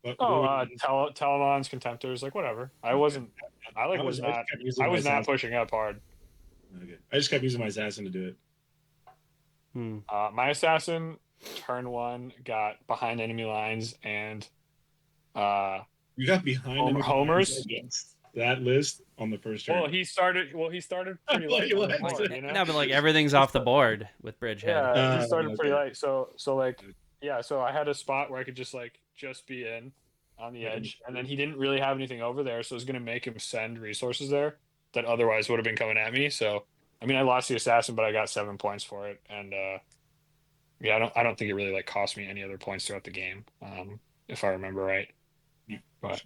ritual? that? Oh, Telemons, Contemptors, like whatever. I wasn't. I just kept using I my was not assassin. pushing up hard. Okay. I just kept using my assassin to do it. My assassin turn 1 got behind enemy lines and You got behind enemy lines homers against that list on the first turn. Well, he started pretty light on the board, No, but like everything's off the board with Bridgehead. Yeah, he started pretty okay. light. So like yeah, so I had a spot where I could just be in on the edge, and then he didn't really have anything over there, so it was gonna make him send resources there that otherwise would have been coming at me. So I mean, I lost the assassin, but I got 7 points for it, and yeah, I don't think it really like cost me any other points throughout the game, if I remember right. But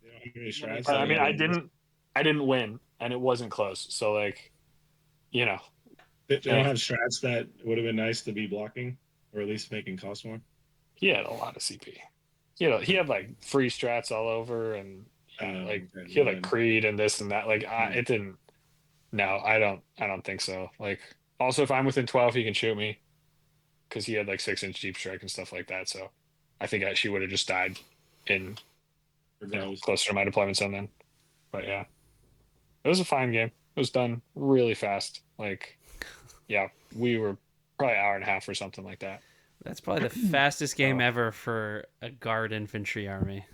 I mean, I didn't win, and it wasn't close. So like, they don't have strats that would have been nice to be blocking, or at least making cost more. He had a lot of CP. He had like free strats all over, and he had like Creed and this and that. Like it didn't. No, I don't think so. Like also, if I'm within 12, he can shoot me because he had like 6-inch deep strike and stuff like that. So I think she would have just died in closer to my deployment zone then. But yeah, it was a fine game. It was done really fast. Like, yeah, we were probably an hour and a half or something like that. That's probably the fastest game ever for a guard infantry army.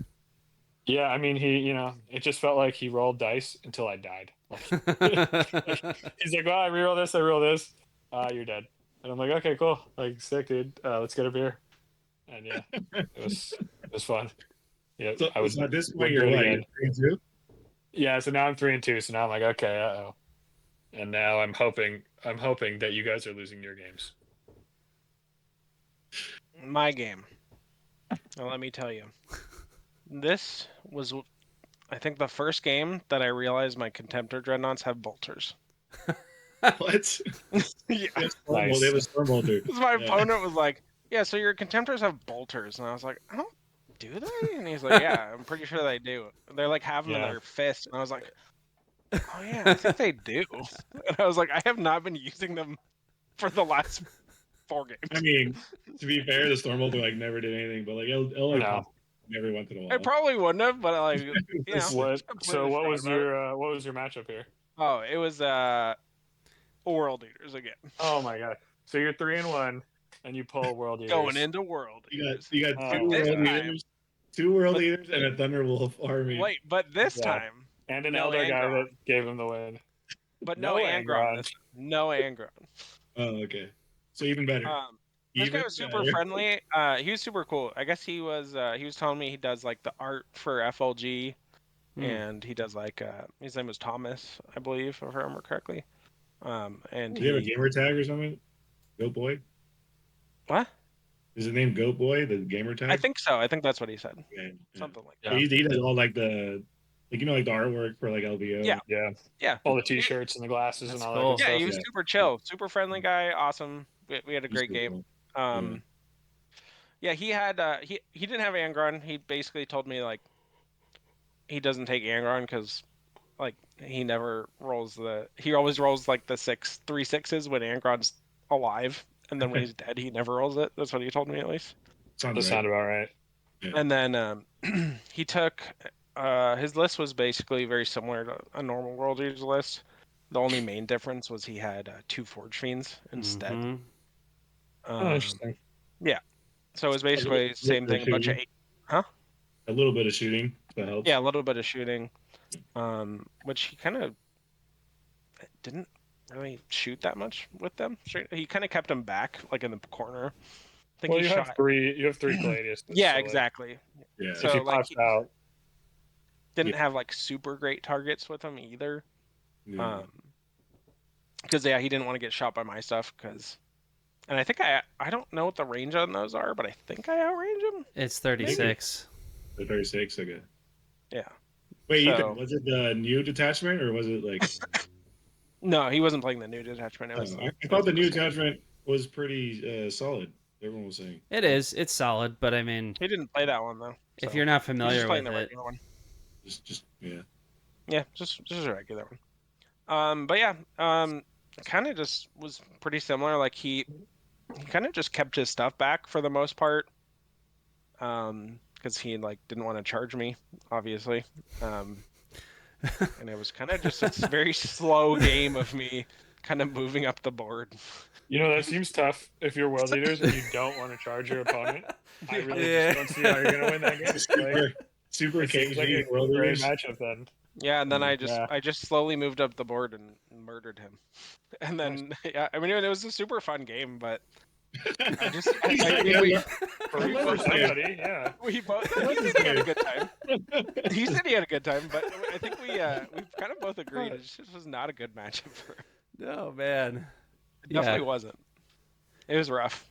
Yeah, I mean, it just felt like he rolled dice until I died. He's like, well, I reroll this. You're dead. And I'm like, okay, cool. Like, sick, dude. Let's get a beer. And yeah, it was fun. Yeah, so at this point, you're like 3-2? Yeah, so now I'm 3-2. So now I'm like, okay, uh-oh. And now I'm hoping that you guys are losing your games. My game. Well, let me tell you. This was, I think, the first game that I realized my Contemptor Dreadnoughts have bolters. What? Yeah. Nice. They have a storm bolter. My opponent was like, yeah, so your Contemptors have bolters. And I was like, I don't, do they? And he's like, yeah, I'm pretty sure they do. They're like have them in their fist. And I was like, oh yeah, I think they do. And I was like, I have not been using them for the last 4 games. I mean, to be fair, the Storm Ultra never did anything, but it'll pop every once in a while. I probably wouldn't have, but So what was your matchup here? Oh, it was World Eaters again. Oh my god! So you're 3-1, and you pull World Eaters. Going into World Eaters. You got 2 World Eaters, 2 World Eaters, and a Thunderwolf army. Wait, but this time and an Elder guy that gave him the win. But no Angron. No Angron. Oh, okay. So even better. This guy was super friendly. He was super cool. I guess he was telling me he does like the art for FLG, and he does like his name was Thomas, I believe, if I remember correctly. And do you have a gamer tag or something? Goat Boy? What? Is his name Goat Boy, the gamer tag? I think so. I think that's what he said. Yeah. Something like that. He does all like the the artwork for like LVO. Yeah. All the T-shirts and the glasses and all that good stuff. Yeah, he was super chill, super friendly guy, awesome. We had a great game. Cool. Yeah, he had he didn't have Angron. He basically told me like he doesn't take Angron because like he never rolls he always rolls like the 3 6s when Angron's alive, and then when he's dead he never rolls it. That's what he told me at least. Sound about right. Yeah. And then he took his list was basically very similar to a normal World Eaters list. The only main difference was he had 2 Forge Fiends instead. Interesting. Yeah. So it was basically the same thing, a bunch of 8. Huh? A little bit of shooting. That helps. Yeah, a little bit of shooting. Which he kind of didn't really shoot that much with them. He kind of kept them back, like in the corner. I think you have 3 Caladius. Yeah, so exactly. Yeah. So if he pops out. Didn't have like super great targets with him either. Yeah. Because he didn't want to get shot by my stuff and I think I don't know what the range on those are, but I think I outrange him. It's 36. They're 36, okay. Yeah. Wait, was it the new detachment or was it like? No, he wasn't playing the new detachment. It was. I thought the new detachment was pretty solid. Everyone was saying it is. It's solid, but I mean, he didn't play that one though. If you're not familiar with it, just a regular one. But yeah, kind of just was pretty similar. Like he kind of just kept his stuff back for the most part, because he like didn't want to charge me, obviously. And it was kind of just a very slow game of me kind of moving up the board. That seems tough if you're World Eaters and you don't want to charge your opponent. I really just don't see how you're going to win that game. Super KG like a World great Eaters matchup then. Yeah, and then I just slowly moved up the board and murdered him. And then, I mean, it was a super fun game, but I just... we both... He said he had a good time. He said he had a good time, but I think we kind of both agreed it just was not a good matchup for him. No, man. It definitely wasn't. It was rough.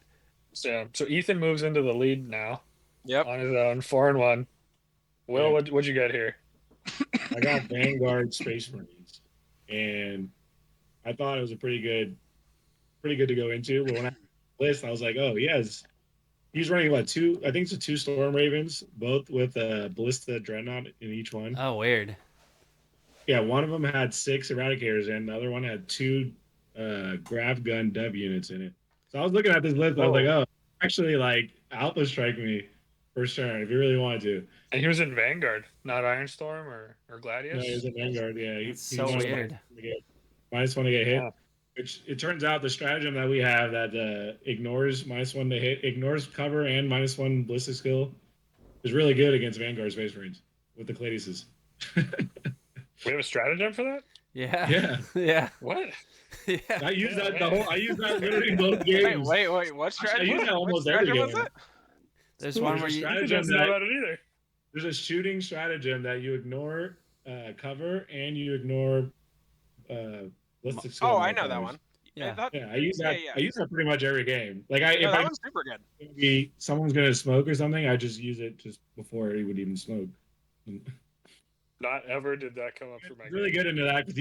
So Ethan moves into the lead now. Yep. On his own, 4-1. Will, what'd you get here? I got Vanguard Space Marines, and I thought it was a pretty good to go into. But when I list, I was like, oh yes, he's running what 2? I think it's 2 Storm Ravens, both with a Ballista Dreadnought in each one. Oh, weird. Yeah, one of them had 6 Eradicators, and the other one had 2 Grav Gun Dub units in it. So I was looking at this list, I was like, oh, actually, like Alpha Strike me first turn if you really wanted to. And he was in Vanguard, not Ironstorm or Gladius? No, he was in Vanguard, yeah. It's so weird. -1 to get hit. Yeah. Which it turns out the stratagem that we have that ignores -1 to hit, ignores cover and -1 ballistic skill is really good against Vanguard Space Marines with the Cladiuses. We have a stratagem for that? Yeah. Yeah. Yeah. What? Yeah. I use that literally in both games. Wait, what strategy? I use that almost every game. There's one where you doesn't know about it either. There's a shooting stratagem that you ignore cover and you ignore ballistic skill. Oh, I know that one. Yeah. I use that. Yeah. I use that pretty much every game. Like if that one's super good. Someone's gonna smoke or something, I just use it just before he would even smoke. Not ever did that come up for my really good into that because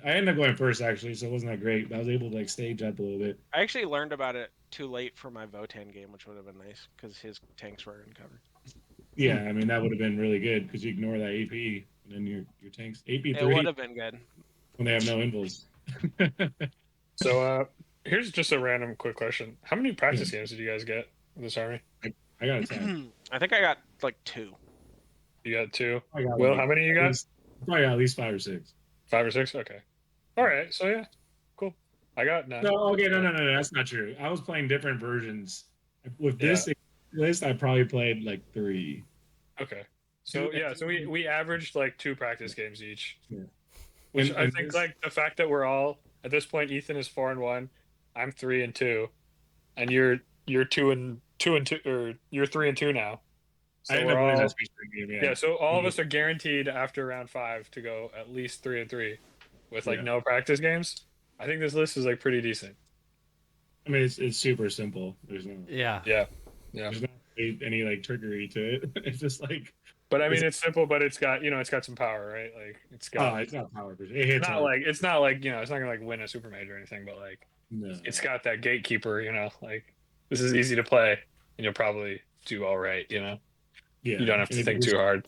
I ended up going first actually, so it wasn't that great. I was able to like stage up a little bit. I actually learned about it too late for my Votan game, which would have been nice because his tanks were in cover. Yeah, I mean that would have been really good because you ignore that AP and then your tanks AP3. It would have been good when they have no invuls. So Here's just a random quick question: how many practice games did you guys get in this army? I got a 10. I think I got like 2. You got 2. I got Will, like how many you at got? least, probably got at least 5 or 6. 5 or 6. Okay. All right. So yeah, cool. I got 9. No, okay, no, that's not true. I was playing different versions. With Yeah. this list, I probably played like 3. Okay. So yeah, so we averaged like 2 practice games each. Yeah. Which I And think this, like the fact that we're all at this point, Ethan is 4-1, I'm 3-2, and you're 2-2, or you're 3-2 now. I So ended we're up winning all that Space Marine game. yeah. So all of us are guaranteed after round 5 to go at least 3-3 with like no practice games. I think this list is like pretty decent. I mean, it's super simple. There's no Yeah. There's not any like trickery to it. It's just like. But I mean, it's simple, but it's got it's got some power, right? Like it's got. It's not power. It hits not hard. like it's not like it's not gonna like win a super major or anything, but like No. it's got that gatekeeper. Like this is easy to play, and you'll probably do all right. Yeah. You don't have to think too hard.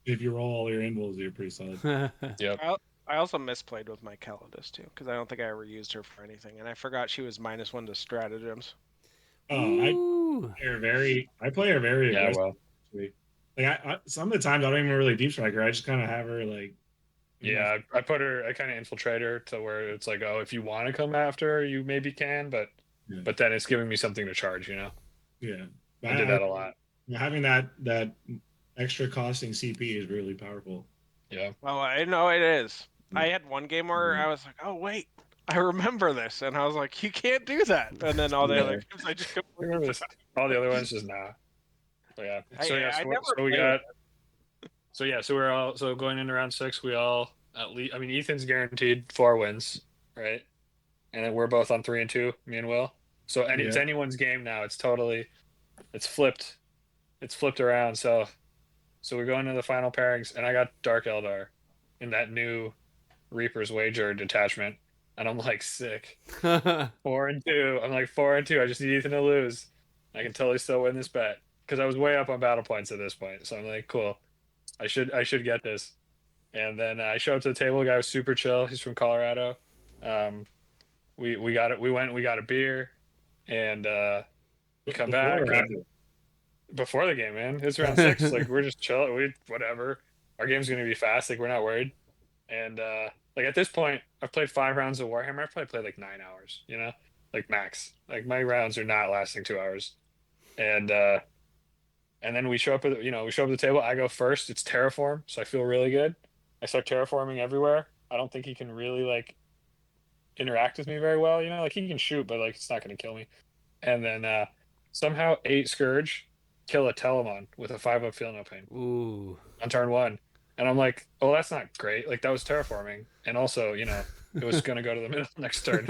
If you roll all your invulns, you're pretty solid. Yep. I also misplayed with my Calidus too, because I don't think I ever used her for anything, and I forgot she was -1 to stratagems. Oh, I play her very aggressively. Well. Like some of the times I don't even really deep strike her. I just kind of have her like. Yeah, I put her. I kind of infiltrate her to where it's like, oh, if you want to come after her, you maybe can, but then it's giving me something to charge. Yeah. I did that a lot. Having that extra costing CP is really powerful. Yeah. Well, I know it is. I had one game where I was like, oh wait, I remember this, and I was like, you can't do that. And then all the other games, I just remember this. All the other ones just nah. But yeah. So we're all going into round 6. We all at least. I mean, Ethan's guaranteed 4 wins, right? And then we're both on 3-2. Me and Will. So it's anyone's game now. It's flipped. It's flipped around. So we're going to the final pairings, and I got Dark Eldar in that new Reaper's Wager detachment, and I'm like sick. 4-2. I'm like 4-2. I just need Ethan to lose. I can totally still win this bet because I was way up on battle points at this point. So I'm like, cool. I should get this. And then I show up to the table. The guy was super chill. He's from Colorado. We got it. We got a beer, and we come back. Before the game, man. It's round 6. Like we're just chill. Whatever. Our game's gonna be fast. Like we're not worried. And like at this point, I've played 5 rounds of Warhammer. I've probably played like 9 hours. Like max. Like my rounds are not lasting 2 hours. And then we show up at the table. I go first. It's Terraform, so I feel really good. I start terraforming everywhere. I don't think he can really like interact with me very well. Like he can shoot, but like it's not going to kill me. And then somehow 8 Scourge kill a Telemon with a 5-up Feel No Pain. Ooh. On turn 1. And I'm like, oh, that's not great. Like that was terraforming, and also it was going to go to the middle next turn.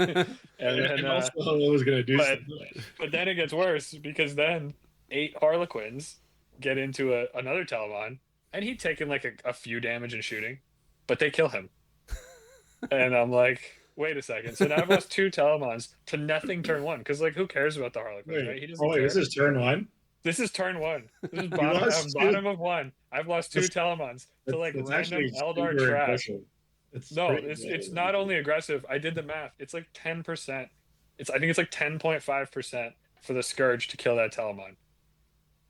and also it was going to do something. But then it gets worse because then 8 Harlequins get into another Telemon, and he'd taken like a few damage and shooting, but they kill him. And I'm like, wait a second. So now I've lost 2 Telemons to nothing turn 1, because like who cares about the Harlequins, right? He doesn't care. This is turn 1? This is turn 1. This is bottom of 1. I've lost 2 Telemons to like random Eldar trash. It's not only aggressive. I did the math. It's like 10%. I think it's like 10.5% for the Scourge to kill that Telemon.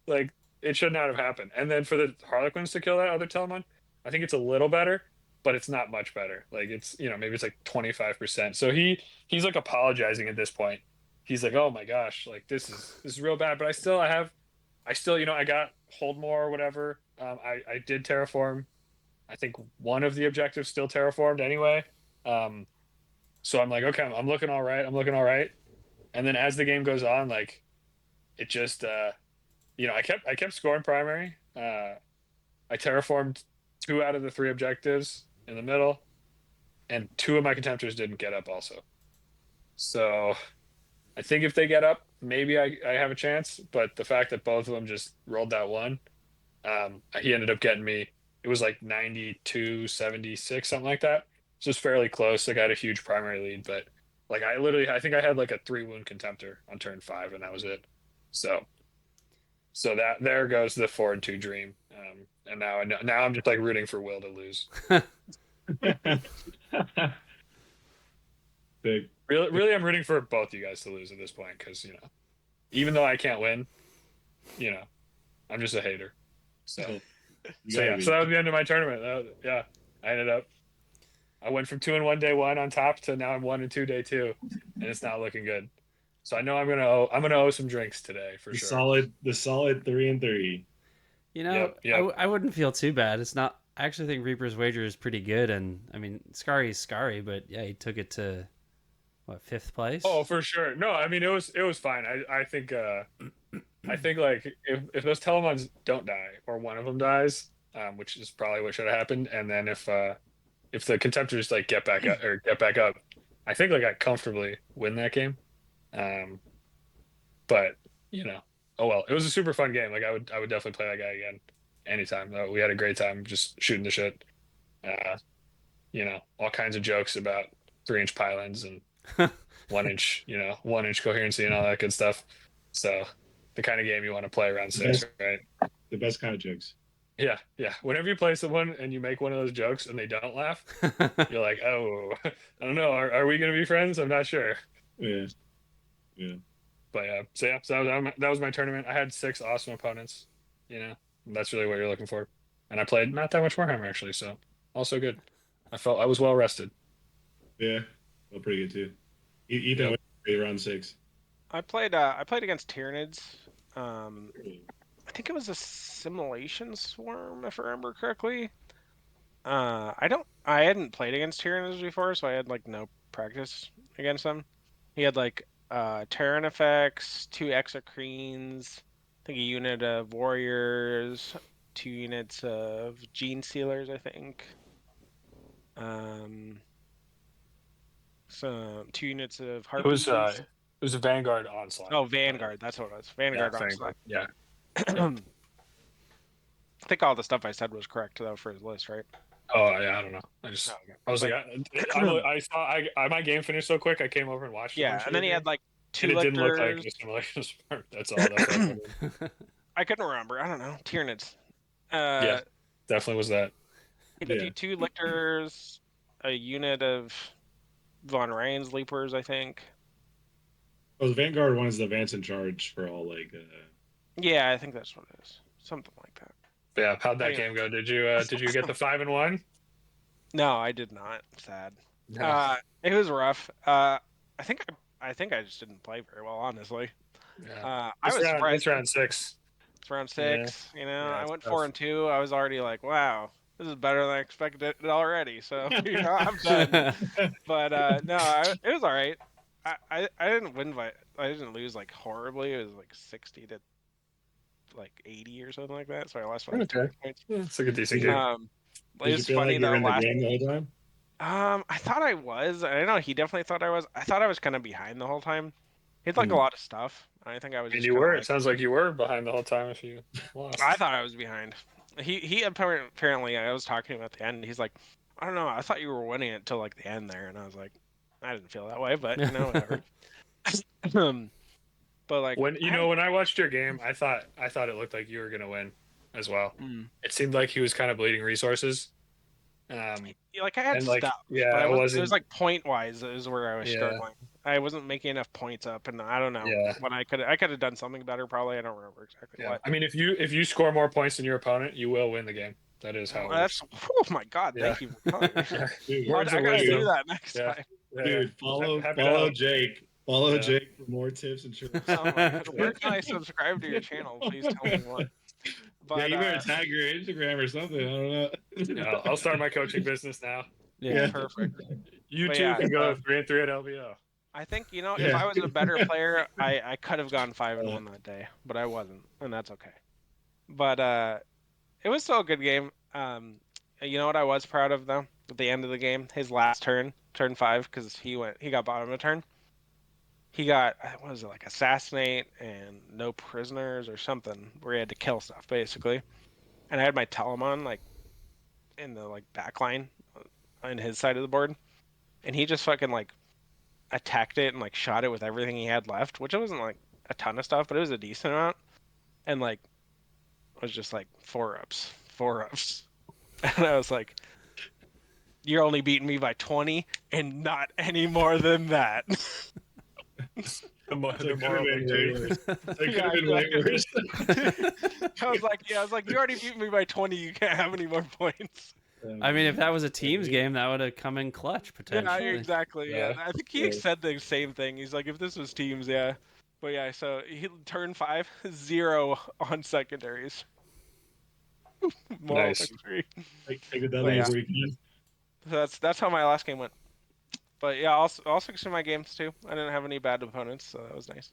Like it should not have happened. And then for the Harlequins to kill that other Telemon, I think it's a little better, but it's not much better. Like it's maybe it's like 25%. So he's like apologizing at this point. He's like, oh my gosh, like this is real bad. But I still I got hold more or whatever. I did terraform. I think one of the objectives still terraformed anyway. So I'm like, okay, I'm looking all right. And then as the game goes on, like it just I kept scoring primary. I terraformed 2 out of the 3 objectives in the middle, and 2 of my contemptors didn't get up also. So I think if they get up, maybe I have a chance. But the fact that both of them just rolled that 1, he ended up getting me. It was like 92-76, something like that. So it's fairly close. Like I had a huge primary lead, but like I think I had like a 3-wound contemptor on turn 5, and that was it. So that there goes the 4-2 dream. And now I'm just like rooting for Will to lose. Big. Really, I'm rooting for both you guys to lose at this point because even though I can't win, I'm just a hater. So so that was the end of my tournament. I went from 2-1 day one on top to now I'm 1-2 day two, and it's not looking good. So I know I'm gonna owe some drinks today for sure. The solid 3-3. Yep. I wouldn't feel too bad. It's not. I actually think Reaper's Wager is pretty good, and I mean, Scary is Scary, but yeah, he took it to what, 5th place? Oh, for sure. No, I mean it was fine. I think like if those Telemons don't die or one of them dies, which is probably what should have happened, and then if the Contemptors like get back up, I think like I comfortably win that game. But oh well, it was a super fun game. Like I would definitely play that guy again anytime. We had a great time just shooting the shit. All kinds of jokes about 3-inch pylons and 1-inch, 1-inch coherency and all that good stuff. So the kind of game you want to play around 6, right? The best kind of jokes. Yeah. Whenever you play someone and you make one of those jokes and they don't laugh, you're like, oh, I don't know. Are we going to be friends? I'm not sure. Yeah. But so that was my tournament. I had 6 awesome opponents. That's really what you're looking for. And I played not that much Warhammer actually, so also good. I felt I was well rested. Yeah, well, pretty good too. Ethan went round 6. I played against Tyranids. I think it was a Simulation Swarm, if I remember correctly. I hadn't played against Tyranids before, so I had like no practice against them. He had like Terran effects, 2 Exocrines, I think a unit of Warriors, 2 units of Gene Sealers, I think. So 2 units of Harpies. It was a Vanguard Onslaught. Oh, Vanguard, that's what it was. Vanguard Onslaught. Yeah. I think all the stuff I said was correct though for his list, right? Oh yeah, I don't know. I was like, I saw my game finished so quick. I came over and watched. Yeah, and then he had like 2 and it lictors. didn't look like a Simulation Swarm. That's all. I couldn't remember. I don't know. Tyranids. Yeah, definitely was that. He did do 2 lictors, a unit of Von Ryan's Leapers, I think. Well, the Vanguard one is the advance in charge for all like. Yeah, I think that's what it is. Something like that. Yeah, how'd that game go? Did you get the 5-1? No, I did not. Sad. No. It was rough. I think I just didn't play very well, honestly. Yeah. I was surprised. It's round 6. It's round 6. Yeah, I went 4-2. I was already like, wow, this is better than I expected it already. So I'm done. But no, it was all right. I didn't win by. I didn't lose like horribly. It was like 60 to like 80 or something like that. So I lost by 2 points. It's like a decent game. Did you feel like you were in the game the whole time? I thought I was. I don't know. He definitely thought I was. I thought I was kind of behind the whole time. He had like a lot of stuff. I think I was. And just you were. Like, it sounds like you were behind the whole time. If you lost, I thought I was behind. He apparently. I was talking to him at the end. He's like, I don't know. I thought you were winning it till like the end there, and I was like, I didn't feel that way, but whatever. But like when I watched your game, I thought it looked like you were gonna win as well. It seemed like he was kind of bleeding resources. Like I had stuff. Yeah, but it was like point wise is where I was struggling. I wasn't making enough points up, and I don't know when I could have done something better. Probably I don't remember exactly what. I mean, if you score more points than your opponent, you will win the game. That is how. Oh my god! Thank you for telling me. I gotta do that next time. Dude, follow Jake. Follow Jake for more tips and tricks. Where can I subscribe to your channel? Please tell me what. But, you better tag your Instagram or something. I don't know. I'll start my coaching business now. Yeah, perfect. You too can go 3-3 at LVO. I think if I was a better player, I could have gone 5-1 that day, but I wasn't, and that's okay. But it was still a good game. You know what I was proud of though? At the end of the game, his last turn 5, because he got bottom of a turn. He got, what was it, like assassinate and no prisoners or something, where he had to kill stuff basically. And I had my Telemon like in the like back line on his side of the board, and he just fucking like attacked it and like shot it with everything he had left, which wasn't like a ton of stuff, but it was a decent amount. And like it was just like 4-ups. And I was like, you're only beating me by 20 and not any more than that. The So moral victory. It could have been way worse. I was like, you already beat me by 20. You can't have any more points. I mean, if that was a teams game, that would have come in clutch potentially. Yeah, exactly. Yeah, I think he said the same thing. He's like, if this was teams, yeah. But yeah, so he turn 5, 0 on secondaries. Moral Nice. victory. Take the W where you can. So that's how my last game went. But yeah, I'll switch to my games too. I didn't have any bad opponents, so that was nice.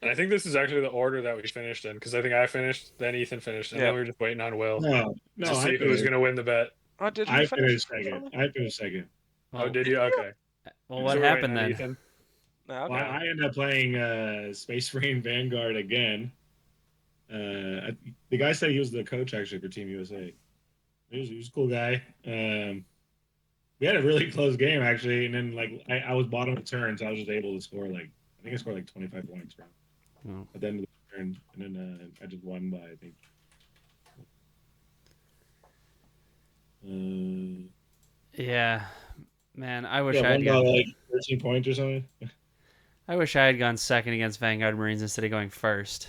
And I think this is actually the order that we finished in, because I think I finished, then Ethan finished, and then we were just waiting on Will No, to see who was going to win the bet. Oh, did he I finish finished second. I finished second. Well, Oh, did you? Okay. Well, what So we're happened waiting on then? Ethan. No, okay. Well, I ended up playing Space Marine Vanguard again. The guy said he was the coach actually for Team USA. He was a cool guy. We had a really close game actually, and then like I was bottom of the turn, so I was just able to score like I think I scored like 25 points, bro. Oh. At the end of the turn, and then I just won by I think. Yeah, man, I wish Yeah, I had won by gone. like 13 points or something. I wish I had gone second against Vanguard Marines instead of going first.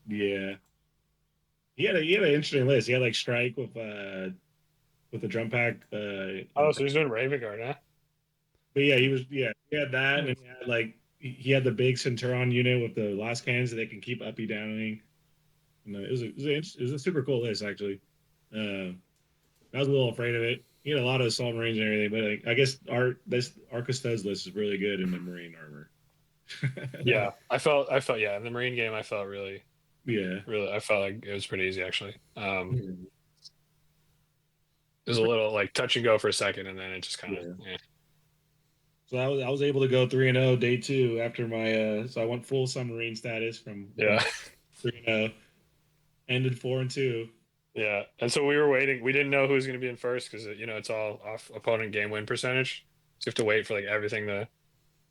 Yeah. He had an interesting list. He had like strike with the drum pack. Oh, so he's doing Raven Guard, huh? But yeah, he had that, and he had like he had the big Centurion unit with the last cannons that they can keep uppy downing. And it was a super cool list actually. I was a little afraid of it. He had a lot of assault marines and everything, but like, I guess our Custodes list is really good in the marine armor. Yeah, I felt yeah in the Marine game I felt really I felt like it was pretty easy actually. It was a little like touch and go for a second, and then it just kind of. Yeah. So I was able to go 3-0 day 2 after my so I went full submarine status from 3-0, ended 4-2. Yeah, and so we were waiting. We didn't know who was going to be in first because it's all off opponent game win percentage. So you have to wait for like everything to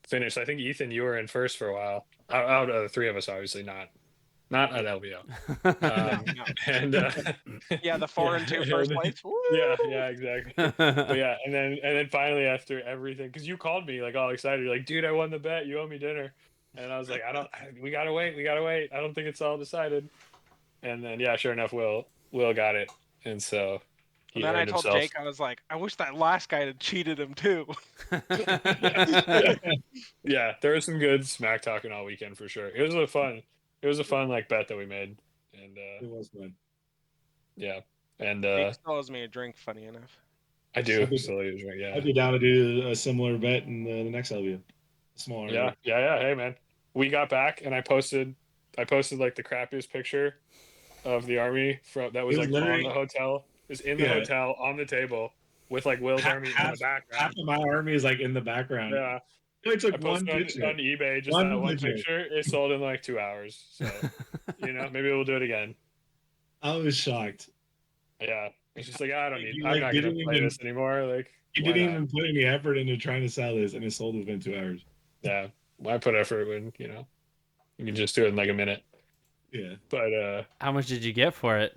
finish. I think Ethan, you were in first for a while. Out of the three of us, obviously not at LVO. No. And yeah, the 4-2 first place. Yeah, exactly. But yeah, and then finally after everything, because you called me like all excited, you're like, dude, I won the bet. You owe me dinner. And I was like, we gotta wait. I don't think it's all decided. And then yeah, sure enough, Will got it, and so he and then I earned told himself. Jake, I was like, I wish that last guy had cheated him too. Yeah, there was some good smack talking all weekend for sure. It was a fun like bet that we made, and It was fun. yeah, and Jake still owes me a drink. Funny enough, I do still use drink. Yeah, I'd be down to do a similar bet in the next LVO. Smaller. Yeah. Hey man, we got back, and I posted like the crappiest picture of the army that was like on the hotel. It was in the hotel on the table with like Will's army in the background. Half of my army is like in the background. Yeah. I took I posted one picture on eBay, just that one picture. It sold in like 2 hours. So, maybe we'll do it again. I was shocked. Yeah. It's just like, I'm not going to play this anymore. Like, you didn't even put any effort into trying to sell this, and it sold within 2 hours. Yeah. Why put effort when, you can just do it in like a minute. Yeah. But, how much did you get for it?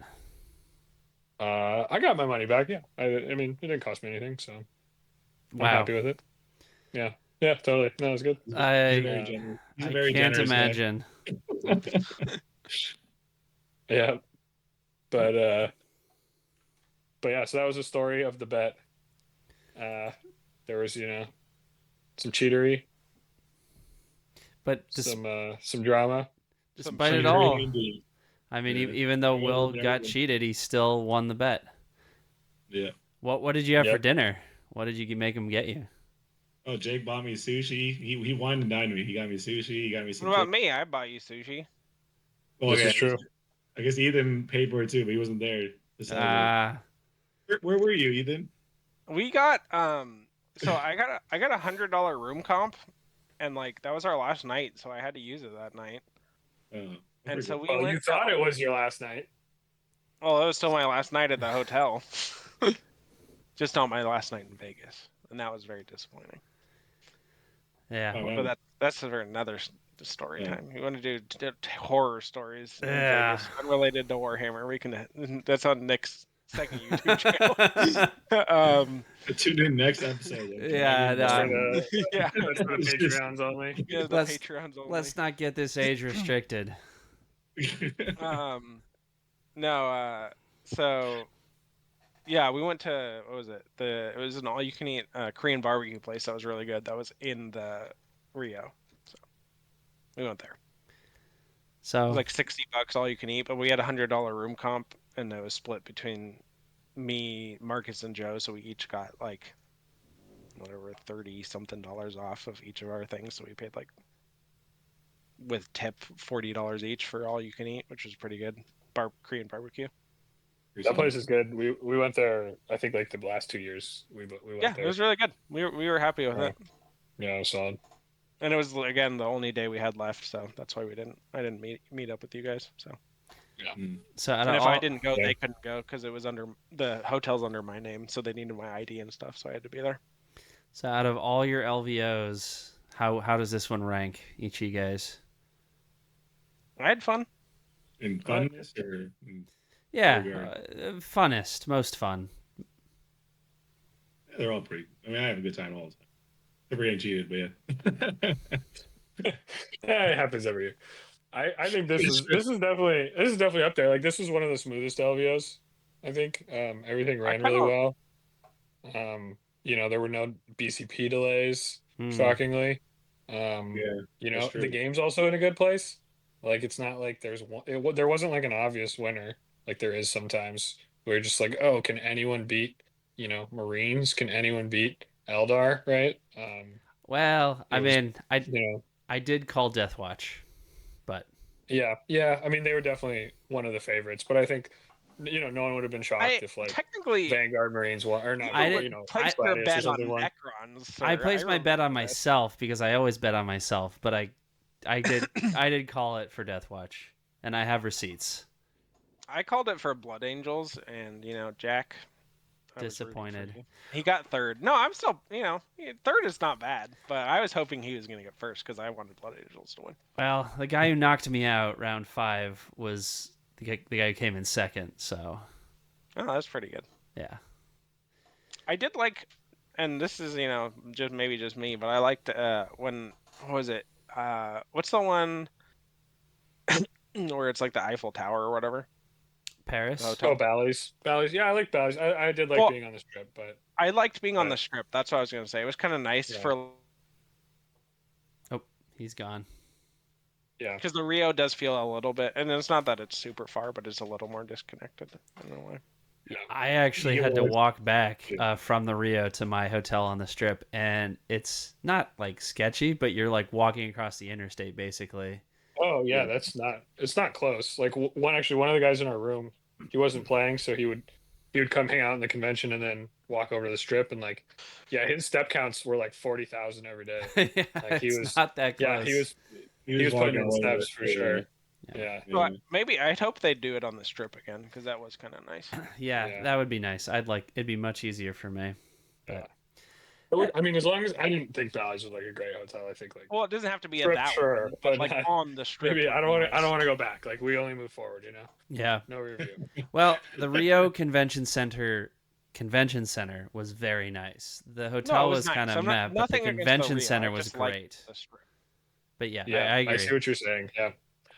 I got my money back. Yeah. I mean, it didn't cost me anything. So I'm happy with it. Yeah. Yeah, totally. No, it's good. I can't imagine. Yeah, but yeah. So that was the story of the bet. There was some cheatery, but some drama. Despite it all, I mean, even though Will got cheated, he still won the bet. Yeah. What did you have for dinner? What did you make him get you? Oh, Jake bought me sushi. He wine and dined me. He got me sushi. He got me some. What about me? I bought you sushi. Oh, this is true. I guess Ethan paid for it too, but he wasn't there. Where were you, Ethan? We got So I got $100 room comp, and like that was our last night, so I had to use it that night. And so we went. You thought it was your last night. Well, it was still my last night at the hotel. Just not my last night in Vegas, and that was very disappointing. Yeah, but that's for another story time. You want to do horror stories? In Vegas, unrelated to Warhammer? We can. That's on Nick's second YouTube channel. Tune in next episode. Yeah, yeah, That's for the Patreons only. yeah, the Patreons only. Let's not get this age restricted. No, so yeah, we went to, what was it? It was an all-you-can-eat Korean barbecue place that was really good. That was in the Rio, so we went there. So it was like $60 all you can eat, but we had $100 room comp, and it was split between me, Marcus, and Joe. So we each got like whatever $30-something off of each of our things. So we paid like with tip $40 each for all you can eat, which was pretty good. Korean barbecue. That place is good. We went there. I think like the last 2 years we went there. It was really good. We were happy with it. Yeah, it was solid. And it was again the only day we had left, so that's why I didn't meet up with you guys. So yeah. So and if I didn't go, they couldn't go because it was under the hotel's under my name, so they needed my ID and stuff, so I had to be there. So out of all your LVOs, how does this one rank, each of you guys? I had fun. In funness or? Yeah, funnest, most fun. Yeah, they're all pretty. I mean, I have a good time all the time. Never getting cheated, but yeah. Yeah, it happens every year. I think this is definitely up there. Like this was one of the smoothest LVOs. I think everything ran really well. There were no BCP delays, shockingly. The game's also in a good place. Like it's not like there wasn't like an obvious winner like there is sometimes where you're just like, oh, can anyone beat Marines? Can anyone beat Eldar? Right? Well, I did call Death Watch, but yeah. I mean, they were definitely one of the favorites, but I think no one would have been shocked if like technically Vanguard Marines won or not. Placed your bet on Necrons. I placed my bet on myself because I always bet on myself, but I did call it for Death Watch, and I have receipts. I called it for Blood Angels, and Jack. Disappointed. He got third. No, I'm still, third is not bad, but I was hoping he was going to get first because I wanted Blood Angels to win. Well, the guy who knocked me out round 5 was the guy who came in second, so. Oh, that's pretty good. Yeah. I did like, and this is, just me, but I liked what was it? What's the one where it's like the Eiffel Tower or whatever? Paris. Bally's. Yeah, I like Bally's. I did like being on the strip, but I liked being on the strip. That's what I was going to say. It was kind of nice for. Oh, he's gone. Yeah, because the Rio does feel a little bit, and it's not that it's super far, but it's a little more disconnected. I don't know why. Yeah. I actually had to walk back from the Rio to my hotel on the strip, and it's not like sketchy, but you're like walking across the interstate basically. Oh yeah, it's not close. Like one of the guys in our room, he wasn't playing, so he would come hang out in the convention and then walk over to the strip, and his step counts were like 40,000 every day. Yeah, like he was not that close. Yeah, he was putting in steps for sure. Yeah. Well, maybe I'd hope they'd do it on the strip again because that was kind of nice. Yeah, that would be nice. It'd be much easier for me. But I mean, as long as I didn't think Bally's was like a great hotel. I think well, it doesn't have to be strip, at that sure, one, but like on the strip. Maybe I don't want to go back. Like we only move forward, Yeah. No review. Well, the Rio Convention Center was very nice. The hotel was kind of meh, but the convention center was great. But yeah, I agree. I see what you're saying. Yeah,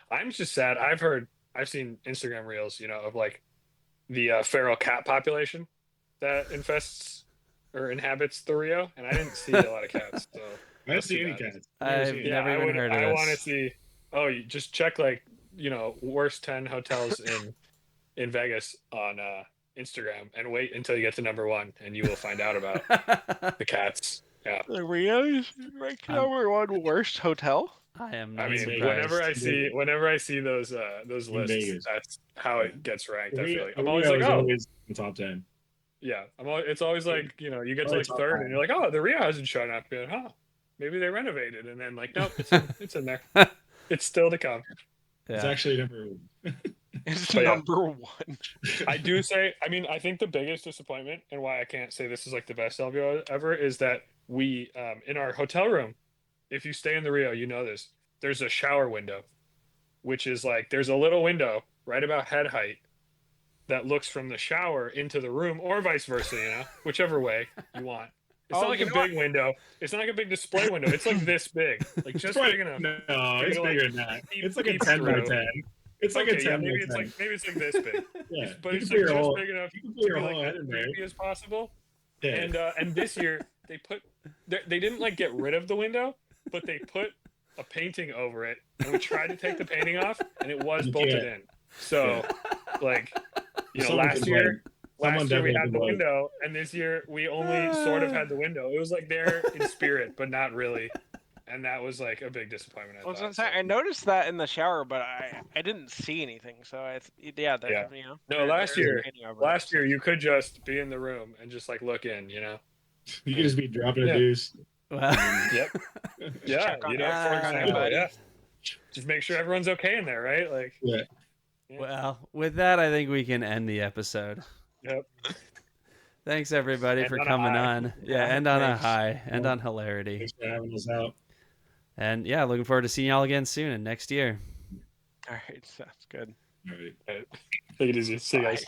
I'm just sad. I've seen Instagram reels, of like the feral cat population that infests or inhabits the Rio, and I didn't see a lot of cats. So I didn't see any cats. I've never even heard of this. I want to see. Oh, you just check worst 10 hotels in Vegas on Instagram, and wait until you get to number 1, and you will find out about the cats. Yeah, the Rio is ranked number 1 worst hotel. I am. I mean, surprised. whenever I see those lists, Vegas. that's how it gets ranked. I feel like I'm always always like, always in the top 10. Yeah, it's always like you get to like third, and you're like, oh, the Rio hasn't shown up yet, huh? Maybe they renovated, and then like, nope, it's in there. It's still to come. Yeah. It's actually number 1. It's number 1. I do say, I mean, I think the biggest disappointment and why I can't say this is like the best LVO ever is that we in our hotel room, if you stay in the Rio, this. There's a shower window, which is like there's a little window right about head height that looks from the shower into the room, or vice versa, you know, whichever way you want. It's not like a big window. It's not like a big display window. It's like this big, like just big enough. No, it's bigger than that. It's like a 10 by 10. It's like a 10 maybe by it's 10. like this big. Yeah, but it's like just big enough to be like as creepy as possible. Yeah. And this year they didn't like get rid of the window, but they put a painting over it, and we tried to take the painting off, and it was bolted in. So, like, you know, last year we had the window, and this year we only sort of had the window. It was like there in spirit, but not really. And that was like a big disappointment. I noticed that in the shower, but I didn't see anything. So you know. No, last year you could just be in the room and just like look in, you know. You could just be dropping a deuce. Yep. Yeah, you know, for example, yeah. Just make sure everyone's okay in there, right? Like. Yeah. Well, with that, I think we can end the episode. Yep. Thanks everybody for coming on. Yeah, end on a high, end on hilarity. Thanks for having us out. And yeah, looking forward to seeing y'all again soon and next year. All right, sounds good. All right. Take it easy. See you guys.